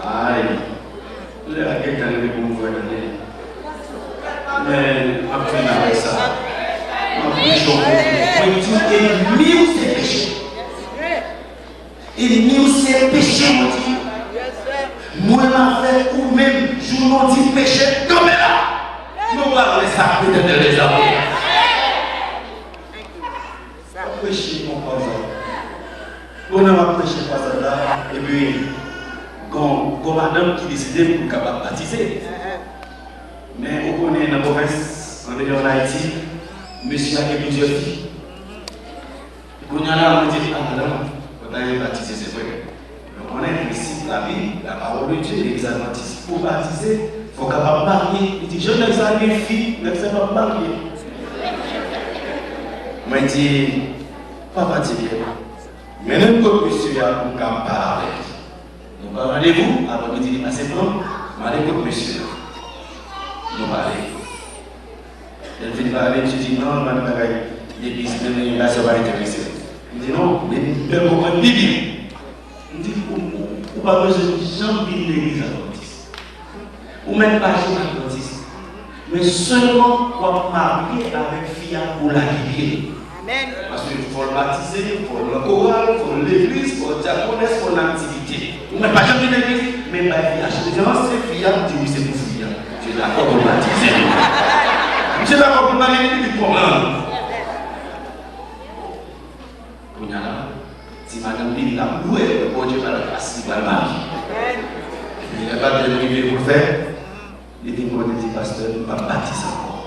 Aïe. Vous avez quelqu'un qui vous voit donner. Mais en fin avec ça, on prie pour il nie ses péchés. Il nie ses péchés, mon Dieu. Moi, ma fait ou même, je nous dis péché, comme là. Nous allons ça peut-être les amours. Péché, mon cousin. On a péché par ça là, et puis, quand madame qui décidait pour qu'elle baptiser. Mais on connaît dans la province, on est en Haïti, monsieur a plusieurs filles. Quand on a dit, ah madame, on a baptisé, c'est vrai. On a un principe, la vie, la parole de Dieu, l'église adventiste. Pour baptiser, il faut capable marier. Il dit, je n'ai pas une fille, je ne sais pas marier. Moi, je dis, papa dit bien. Mais même quand monsieur a pour parler. Nous parlons rendez-vous, avant de dire, c'est bon, je vais aller monsieur. Nous parlons. Elle finit par aller, je dis, non, je ne vais pas aller. L'église, même là, ça va intéresser. Il dit, non, mais je vais comprendre Bible. Il dit, ou pas besoin de gens de l'église adventiste. Ou même pas chez l'adventiste. Mais seulement pour marier avec fille pour la guider. Amen. Parce qu'il faut le baptiser, il faut le choral, il faut l'église, il faut le diaconesse, il faut l'activité. Ou même pas jamais l'église, mais pas fille. La différence, c'est fille, dit oui, c'est pour fille. Tu es d'accord pour baptiser. Tu es d'accord pour marier, il faut problème. Si madame dit la loué, le bon Dieu va la passer par le mari. Il n'y a pas de privé pour le faire. Il dit, mon dit, pasteur, il va baptiser encore.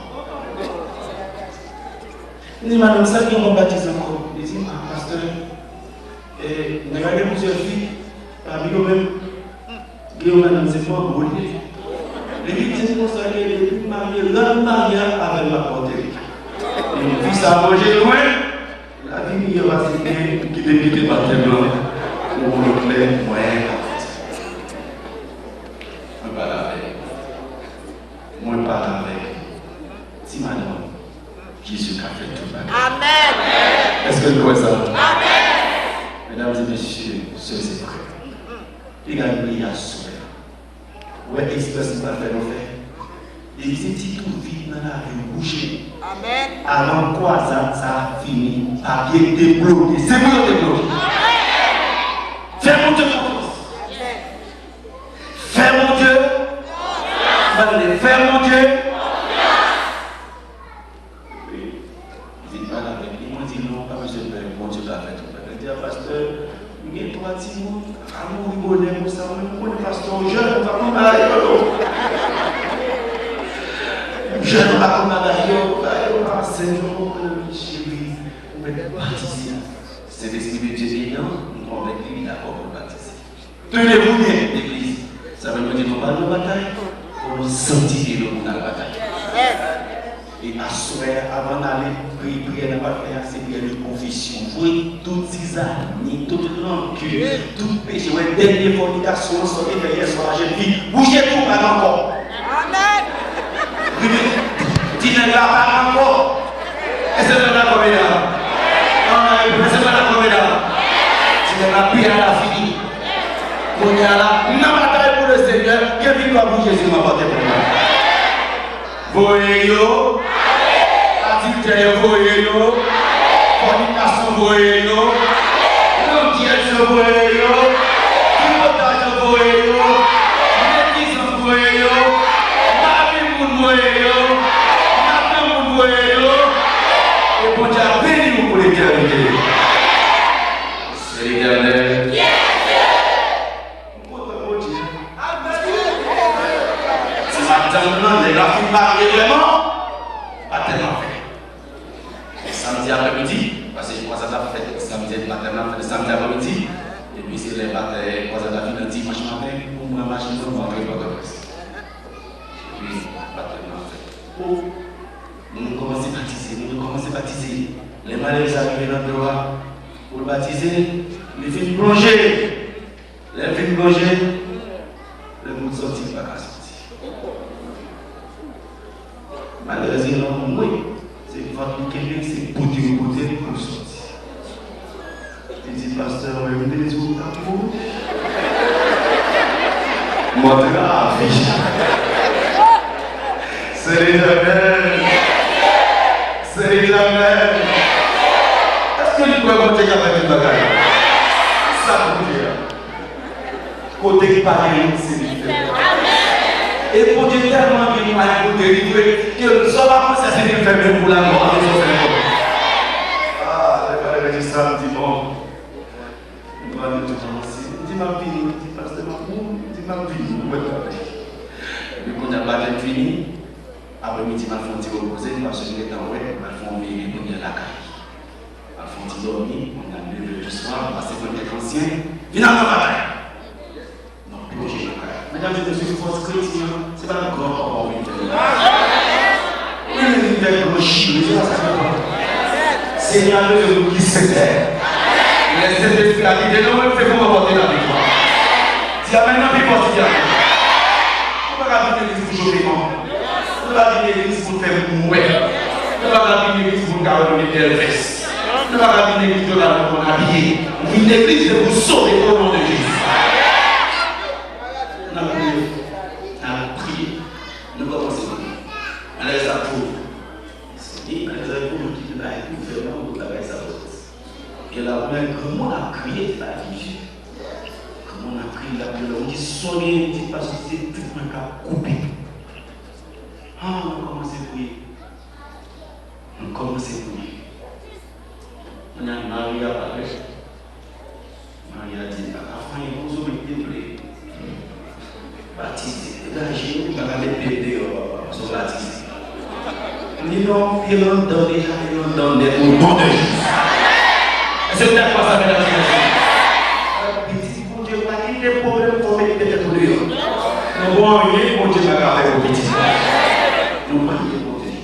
Il dit, madame, ça, il va baptiser encore. Il dit, pasteur, il y a plusieurs filles, parmi eux-mêmes, Guillaume, madame, c'est pas bon. Les victimes sont mariées, les filles mariées, leur mariage avec ma portée. Les filles à manger loin. La vie il va se bien qui débute par tes blancs pour le clair moyen. Je parle avec. Moi, je parle avec. Si madame, Jésus a fait tout ça. Amen. Est-ce que vous croyez ça? Amen. Mesdames et messieurs, ceux et frères, regardez à souhait. Où est l'express qui va faire nos faits? Les petits tout vivent dans la rue bouchée. Amen. Avant quoi ça a fini par bien débloqué. C'est pour le débloquer. Fais mon Dieu confiance. Fais mon Dieu. Fais mon Dieu. Il dit pas avec lui. Il m'a dit non, pas monsieur le mon Dieu va faire tout. Il dit pasteur, il y a trois petits mots. Amour, bonheur, pour ça. On est pasteur jeune, on va pas mal. Je ne vais pas comme un Seigneur, chérie, on va baptiser. C'est l'Esprit de Dieu ayant, nous avec lui d'accord pour baptiser. Tenez-vous bien, l'Église. Ça veut dire qu'on va dans la bataille, pour nous sanctifier le monde dans la bataille. Et à souhait, avant d'aller prier dans la bataille, c'est prier de confession. Vous toutes ces années, toute rancune, tout péché, dernière fornication, sortez derrière sur la jeune fille, bougez tout, pas encore. Amen. Tu ne l'as pas encore. Est-ce que tu l'as combien d'heures? Non, est-ce que tu l'as combien d'heures? Tu ne l'as plus à la fille. Qu'on y a là, non, bataille pour le Seigneur, que victoire pour Jésus m'a porté pour moi. Voyez-vous, adultère, voyez-vous, fornication, voyez-vous, l'entièreté, voyez-vous, pilotage, voyez-vous, négligence, voyez-vous, marie-moun, voyez-vous, matin-moun, voyez-vous, et bon Dieu a béni pour l'éternité. les gars qui marient vraiment, pas tellement fait. Samedi après-midi, parce que je crois que ça a fait samedi après-midi, samedi après-midi, et puis c'est les batailles, quand ça a fini dimanche matin, pour moi, machine pour rentrer dans la presse. Et puis, bataille fait. Nous commençons à baptiser, les malades arrivent dans le droit, pour le baptiser, les filles plongées, le monde sortit pas qu'à sortir. Malheureusement, oui, c'est votre quelqu'un, c'est pour dire pour sortir. Il dit, pasteur, vous me dites où t'as pour moi, grave. C'est les amis. C'est les amis. Est-ce que tu peux monter avec une bagaille? Ça pour dire. Côté pareil, c'est différent. Et pour Dieu tellement bien pour délivrer que nous ne sommes pas pensés à ce qu'il fait même pour la mort. Ah, le frère de samedi, bon. Il m'a dit tout le temps aussi. Il dit ma vie, il dit pasteur, il dit ma vie. Et quand il a pas fini, après-midi, il m'a fait un petit reposer parce qu'il était en ouais, il m'a fait un veillé pour la caille. Il m'a fait un petit dormir, on a levé le soir, parce que on est ancien. Finalement, bataille. Mesdames et messieurs, il faut se chrétien, c'est pas un grand rapport avec lui. Oui, mais il est un chien, Seigneur, nous qui s'éteint. Les Saint-Esprit a dit, non, il fait pour m'apporter la victoire. Si y a maintenant des portiers, on ne va pas venir l'église pour choper comment. On ne va pas venir l'église pour faire mourir. On ne va pas venir l'église pour garder des vestes. On ne va pas venir l'église pour garder mon habillé. Une église de vous sauver au nom de Jésus. On a prié, nous commençons. On les approuve. Et on les approuve qui nous a écouté vraiment pour travailler sa chose. Et là, comment on a crié la vie? Comment on a crié la vie? On dit sonner, on dit parce que c'est tout le monde qui a coupé. Ah, on a commencé à prier. On a commencé à prier. On a Marie à parler. Marie a dit, enfin, il vous a été prié. Baptisé, dégagé, on va mettre bébé sur baptisé. Ils l'ont donné déjà, ils l'ont donné au nom de Jésus. Est-ce que vous avez pas ça, mesdames et messieurs? Petit bon Dieu, pas qu'il y ait des problèmes pour mettre peut-être pour lui. Nous voyons, bon Dieu, va garder vos petits. Nous voyons, bon Dieu.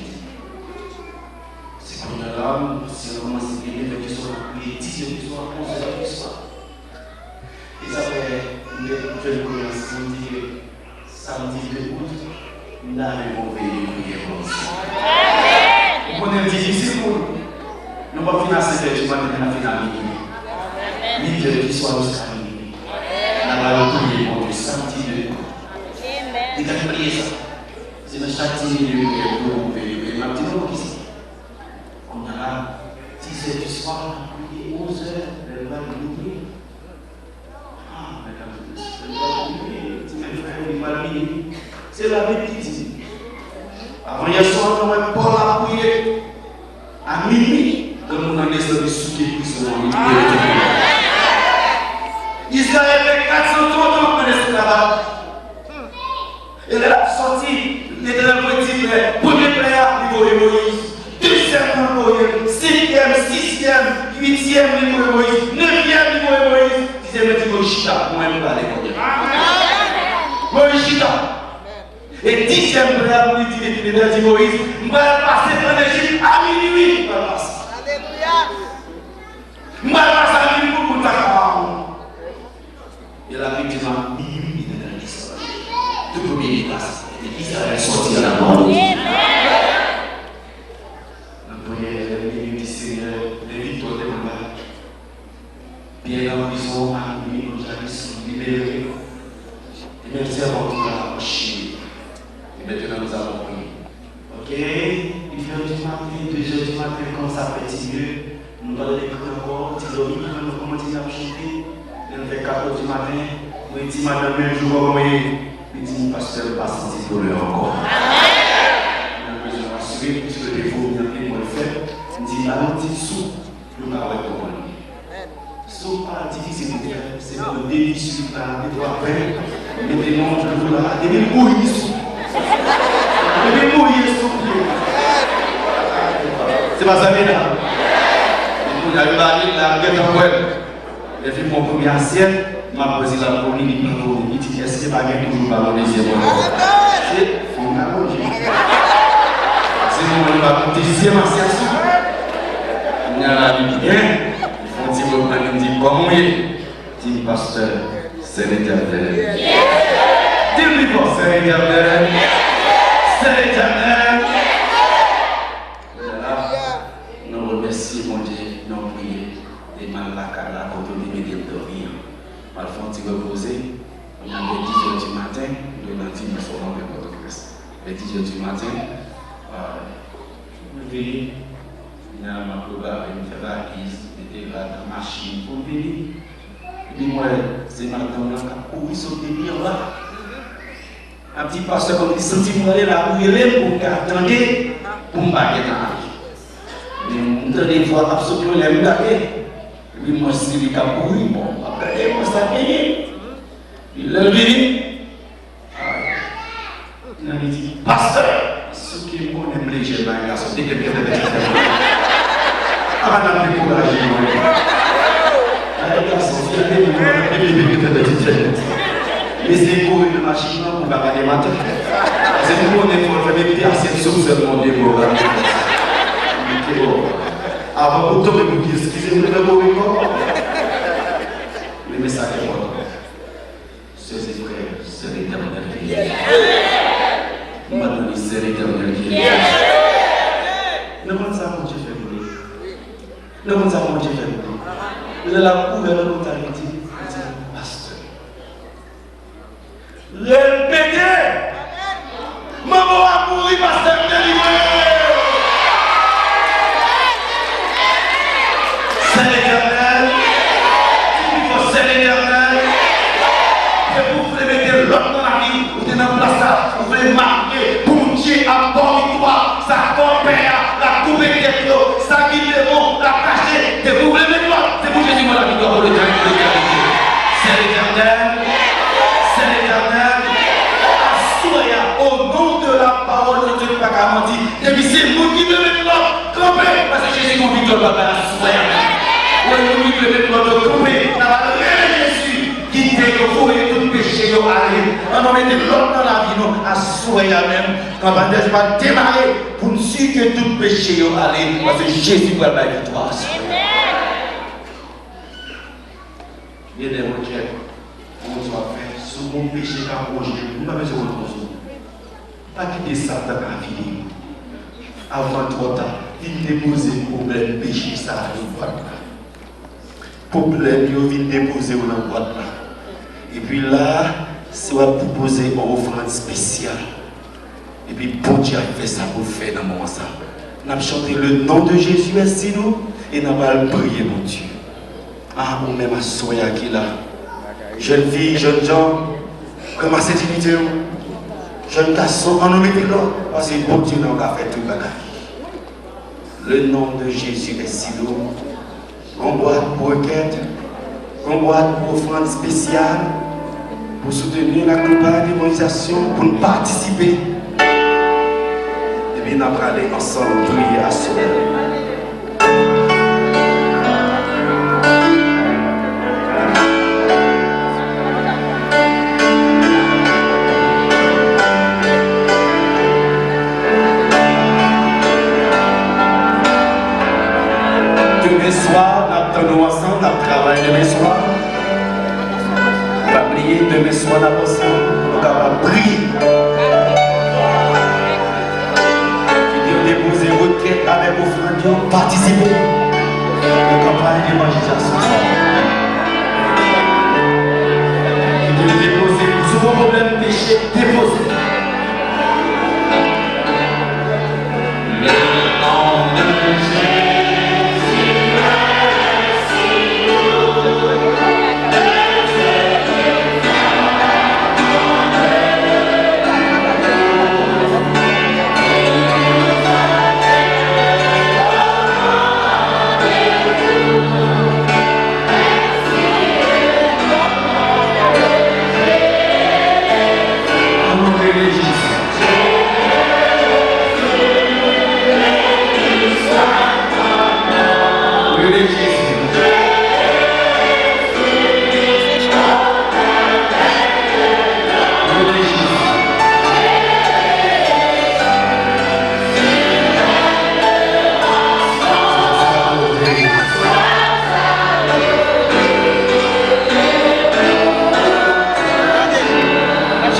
C'est comme la lame, si on commence à prier, mais qu'ils soient priés, 10 heures du soir, 11 heures du soir. Et ça fait une connaissance, on dit samedi 2 août, nous avons veillé pour prier comme ça. On est difficile pour nous. Nous ne pouvons pas finir à 7 heures du matin, nous allons finir à minuit. Midi du soir jusqu'à minuit. Nous allons prier pour le samedi 2 août. Et quand vous priez ça, c'est le chaque 10 minutes que vous veillez. Mais maintenant, on dit on a 10 heures du soir, on a prié 11 heures, le bain de minuit. C'est la bêtise. Avant hier soir, on a Paul a prié à minuit, comme on a laissé le souquet qui sont en Israël fait 430 ans de l'esclavage. Et là, sorti, l'éternel dit, premier prière, niveau de Moïse, deuxième niveau de Moïse, cinquième, sixième, huitième niveau de Moïse, neuvième niveau de Moïse, dixième niveau de Chita, moi-même, pas les Moïse Chita. Et dixième prière, vous dit l'éternel dit Moïse, je vais passer dans l'Égypte à minuit. Alléluia. Je vais passer à minuit pour ta parole. Et la Bible dit minuit dans l'Israël. Tout premier passe. Et Israël sortit à la mort. La prière, le milieu du Seigneur, les victoires de combat. Bien en prison, à minuit, nos amis sont libérés. Et merci à votre marché. Et maintenant nous allons prier. Ok? 1h du matin, 2h du matin, comme ça petit mieux. Nous allons écouter encore, petit dormi, nous commençons à chanter. Il fait 4h du matin. Nous disons, madame, un jour, il dit, pasteur, pas senti pour lui encore. Nous avons besoin d'assurer, puisque les faux, nous avons le faire. Il dit, allons, dit, sous, nous n'avons pas pour lui. Sous, pas difficile de faire, c'est le défi sur la débat après. Mettez-nous, je vous la, et même où il sous. Et puis mouiller sous pied. C'est pas ça, là. Il y a une barrière là, il y a un problème. J'ai fait mon premier assiette, m'a posé la première, il dit est-ce que c'est pas bien toujours par le deuxième c'est faut manger. C'est mon deuxième assiette. Il y a la vie bien. Il faut dire au premier, il dit comment il est. Dis pasteur, c'est l'Éternel. Dis-lui pas, c'est l'Éternel. C'est l'Éternel. Nous remercions mon Dieu, nous prions. Et mal la cala pour nous aider à dormir. Parfois, on s'est reposé. On avait 10h du matin. Nous avons dit, nous sommes en Port-au-Prince. À 10h du matin, je me réveille. Il y a ma coba, il me fait la guise, il était là dans la machine pour venir. Et puis moi, c'est madame là qui a couru sauter bien là. Un petit pasteur comme il sentit moi là, où il est pour attendre, pour me baguer dans la vie. Mais je des fois absolument les baguer. Et puis moi, c'est lui qui a couru, bon, après, moi, ça vient. Il l'a vu. Il m'a dit, pasteur, ce qui est bon, on aime les jeunes, il a sauté que bien de ah, madame, découragée. Mais c'est pour une machine pour faire des matins. C'est pour qu'on ait fait des assez de choses seulement des mots. Avant pour tomber pour dire excusez-moi de vous le message est bon. Sœurs et frères, c'est l'Éternel qui est. Madame, c'est l'Éternel qui est. Ne pensez pas comment Dieu fait pour lui. Ne pensez pas comment Dieu fait pour lui. Vous avez la couleur de l'autorité. Pasteur. Répétez. Maman a mouru, pasteur, délivré. C'est l'Éternel. C'est l'Éternel. Et vous voulez mettre l'autre dans la vie, vous êtes dans la place, vous voulez marquer, pour Dieu, à bon victoire, sa compère, la coupe de sa guidon, la cacher, et vous voulez mettre l'autre, c'est pour Jésus, la victoire pour l'éternité. C'est l'Éternel. C'est l'Éternel. Assoya, au nom de la parole de Dieu, pas qu'à mentir. Et puis c'est vous qui me mettez l'autre, campez, parce que Jésus mon victoire, papa, assoya. Oui, vous qui me mettez l'autre, campez, n'a pas de Jésus qui découvre tout péché, on va mettre l'autre dans la vie, nous, assoya même, quand on va démarrer pour nous suivre que tout péché, allez, parce que Jésus va la victoire. Bien des requêtes, on doit faire ce bon péché qu'à projet, nous n'avons pas besoin de choses. Pas quitter ça dans la vie. Avant trop tard, il déposer problème péché, ça arrive pas. Problème, il vient déposer dans la boîte là. Et puis là, c'est va proposer une offrande spéciale. Et puis, bon Dieu a fait ça pour faire dans le moment ça. Nous avons chanté le nom de Jésus, merci nous, et nous allons prier, mon Dieu. Ah, ou même à Soya qui est là. Jeune fille, jeune gens, comme à cette unité, jeune garçon, on nous met là, parce que bon Dieu n'a pas fait tout le bagage. Le nom de Jésus est si lourd. On boit pour requête, on boit pour offrande spéciale, pour soutenir la campagne d'immunisation, pour nous participer. Et puis nous allons aller ensemble prier à Soya. Demain soir, nous attendons ensemble, nous travaillons demain soir. On va prier demain soir, nous ensemble. On va prier. Qui dit déposer requête avec vos frères, participer à la campagne d'évangélisation. Qui dit déposer sur vos problèmes péchés, déposer. Le nom de Jésus.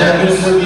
J'ai besoin de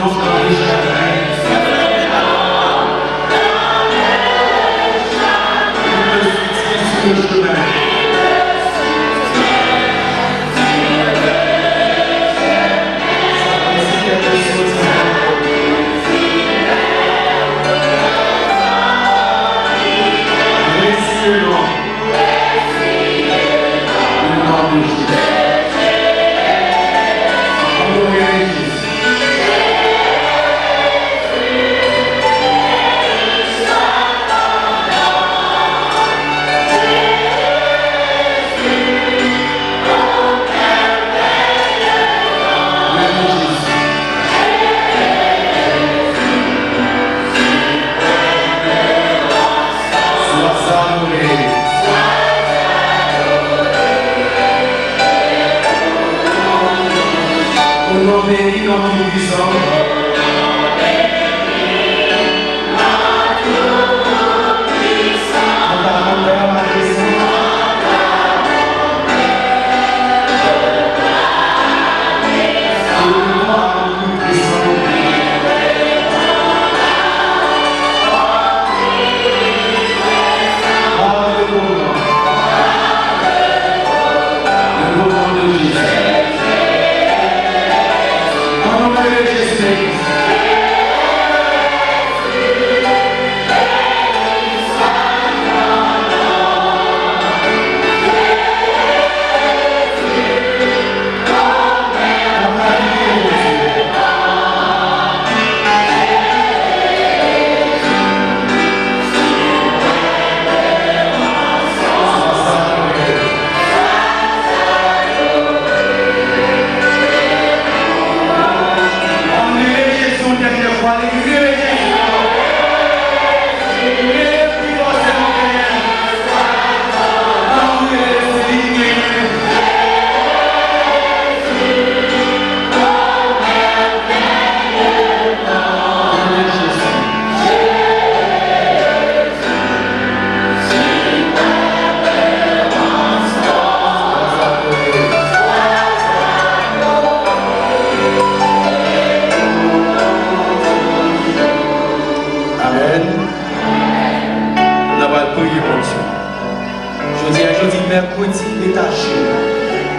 mercredi, détaché.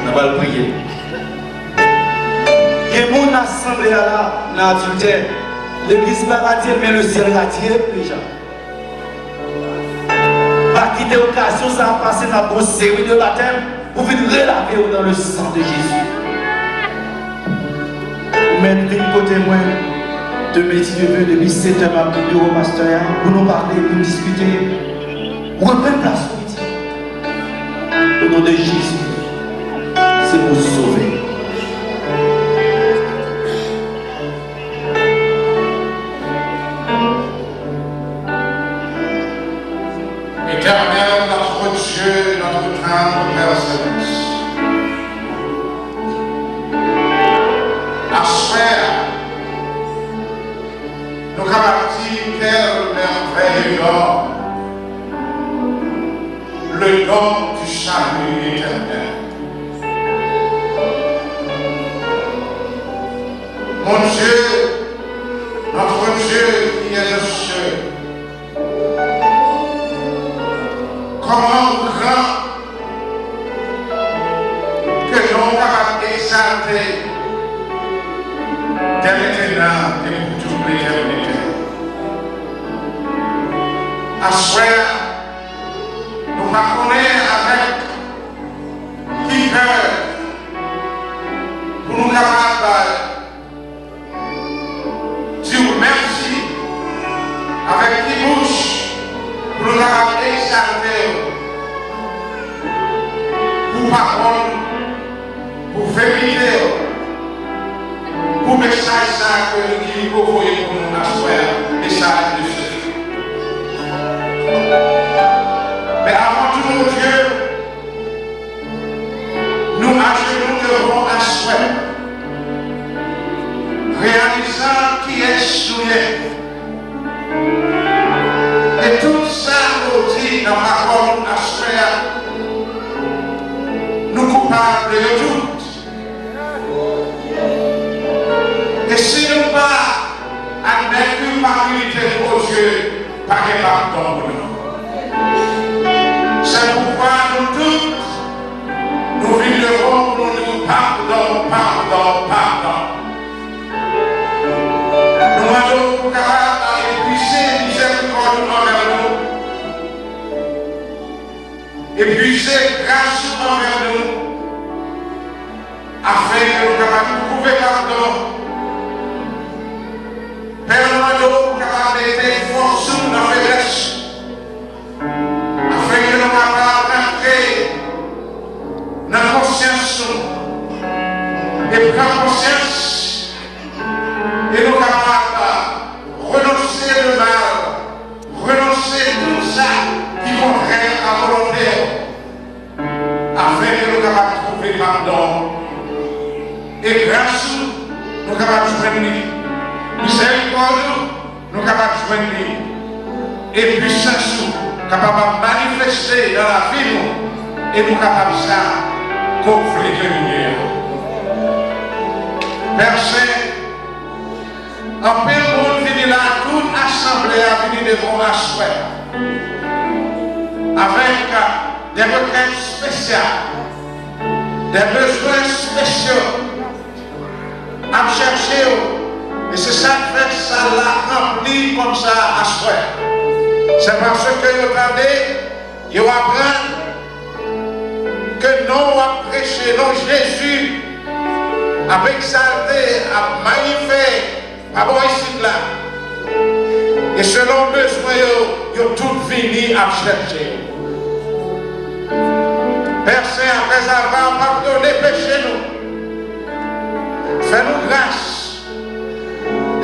On va le prier. Et mon assemblée là, dans l'adultère, l'église va rater, mais le ciel raté déjà. Pas quitter l'occasion, ça va passer dans une série de baptême pour venir relaver dans le sang de Jésus. Mettre une côté moi de mes neveux depuis 7 heures à mon bureau pasteur pour nous parler, pour nous discuter. Reprendre place pour dire. Au nom de Jésus, c'est pour sauver. Éternel, notre Dieu, notre tendre Père Céleste, asper, nous camarades, quelle merveille d'or, le don du salut éternel. Mon Dieu, notre Dieu qui est aux cieux, comment grand que l'on va exalter dès maintenant et pour toute l'éternité. À soi, nous reconnaissons avec qui cœur pour nous capables de dire merci, avec qui bouche pour nous capables d'exalter pour parole, pour féminité, pour message que nous pouvons envoyer pour nous asseoir, message de Jésus. Mais avant tout, mon Dieu, nous devons asseoir, réalisant qui est souillé. Et tout ça nous dit dans ma parole asseoir, nous coupables de tout. Et si nous culpabilité aux yeux, pas de pardon pour nous. C'est pourquoi nous tous, nous vivons pour nous pardon, pardon, pardon. Nous allons pour capables d'épuiser miséricorde envers nous, épuiser grâce envers nous, afin que nous capables de trouver pardon. Père, nous allons capables d'être force dans la faiblesse, afin que nous capables d'entrer dans la conscience et prendre conscience et nous capables de renoncer le mal, renoncer tout ça qui contraire à volonté, afin que nous capables de trouver pardon et grâce nous capables de joindre miséricorde nous capables de joindre et puissance capable de manifester dans la vie et nous capables de ça conflit de lumière. Père Saint, en peu de monde vient là, toute assemblée a venu devant la souhait avec des requêtes spéciales, des besoins spéciaux à chercher. Et c'est ça qui fait ça l'a rempli comme ça à souhait. C'est parce que vous attendez, vous apprenez que nous avons prêché, non Jésus a exalté, a magnifié, à bon ici là. Et selon besoin, vous avez tout fini à chercher. Père Saint, après avoir pardonné péché nous, fais-nous grâce.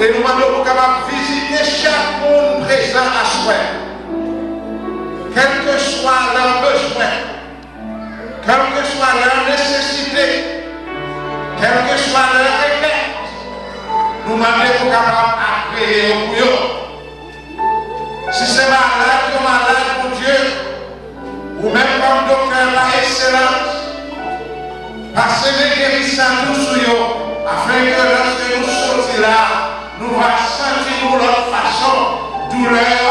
Et nous demandons capables de visiter chaque monde présent à souhait. Quel que soit leur besoin, quelle que soit leur nécessité, quelle que soit leur requête, nous demandons capables de créer au bouillon. Si c'est malade, mon Dieu, ou même comme docteur par excellence, passez les guérissants tous sur eux, afin que lorsque nous sortions là, nous allons sentir de notre façon, douleur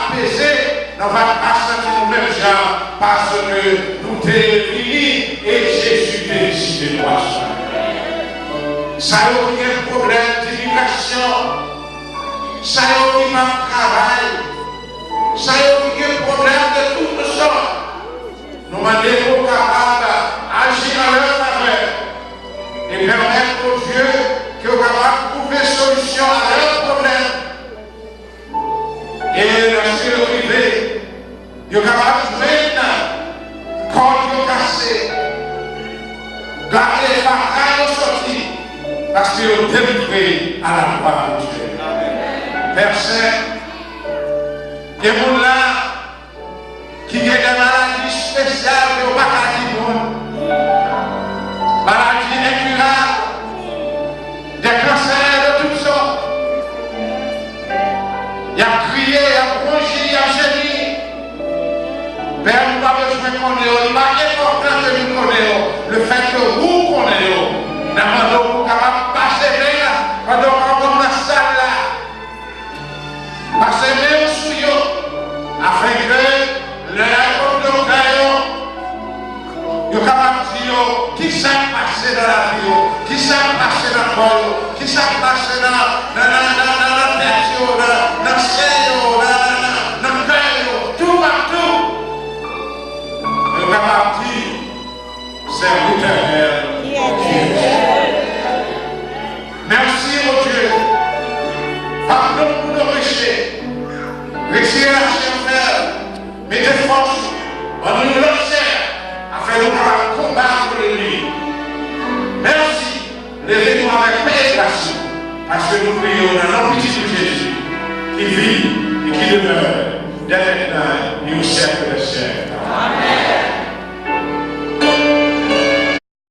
apaisée, nous allons pas sentir nous-mêmes gens, parce que nous t'es unis et Jésus t'a décidé de moi. Ça n'a aucun problème d'immigration, ça n'a aucun travail, ça n'a aucun problème de toutes sortes. Nous demandons capables d'agir en leur faveur et permettre au Dieu que vous capable de trouver solution à leurs problèmes. Et lorsque vous arrivez, vous êtes capable de maintenant, quand vous cassez, garder les bagailles au sorti, parce que vous êtes délivré à la gloire de Dieu. Père Saint, il y a des gens là qui ont des maladies spéciales que vous n'avez pas dit. Maladies incurables. Des cancers de toutes sortes. Il a crié, il a bronché, il a gémi. Père, nous n'avons pas besoin de connaître. Il est important que nous connaissions le fait que vous connaissez. Nous demandons capable de passer bien pendant qu'on est dans la salle là. Passez bien sous eux, afin que le docteur vous êtes capable de dire qui s'est passé dans la vie, qui s'est passé dans le corps, qui s'est passé dans la tête, dans le ciel, dans le cœur, tout partout. Vous êtes capable de dire c'est l'Éternel qui est Dieu. Merci mon Dieu. Pardon pour nos péchés. Retirez la chair, mettez force en nous l'observe. Afin de nous combattre l'ennemi. Merci. Levez-nous avec paix et grâce. Parce que nous prions dans le nom de Jésus qui vit et qui demeure dès maintenant et au siècle des siècles. Amen.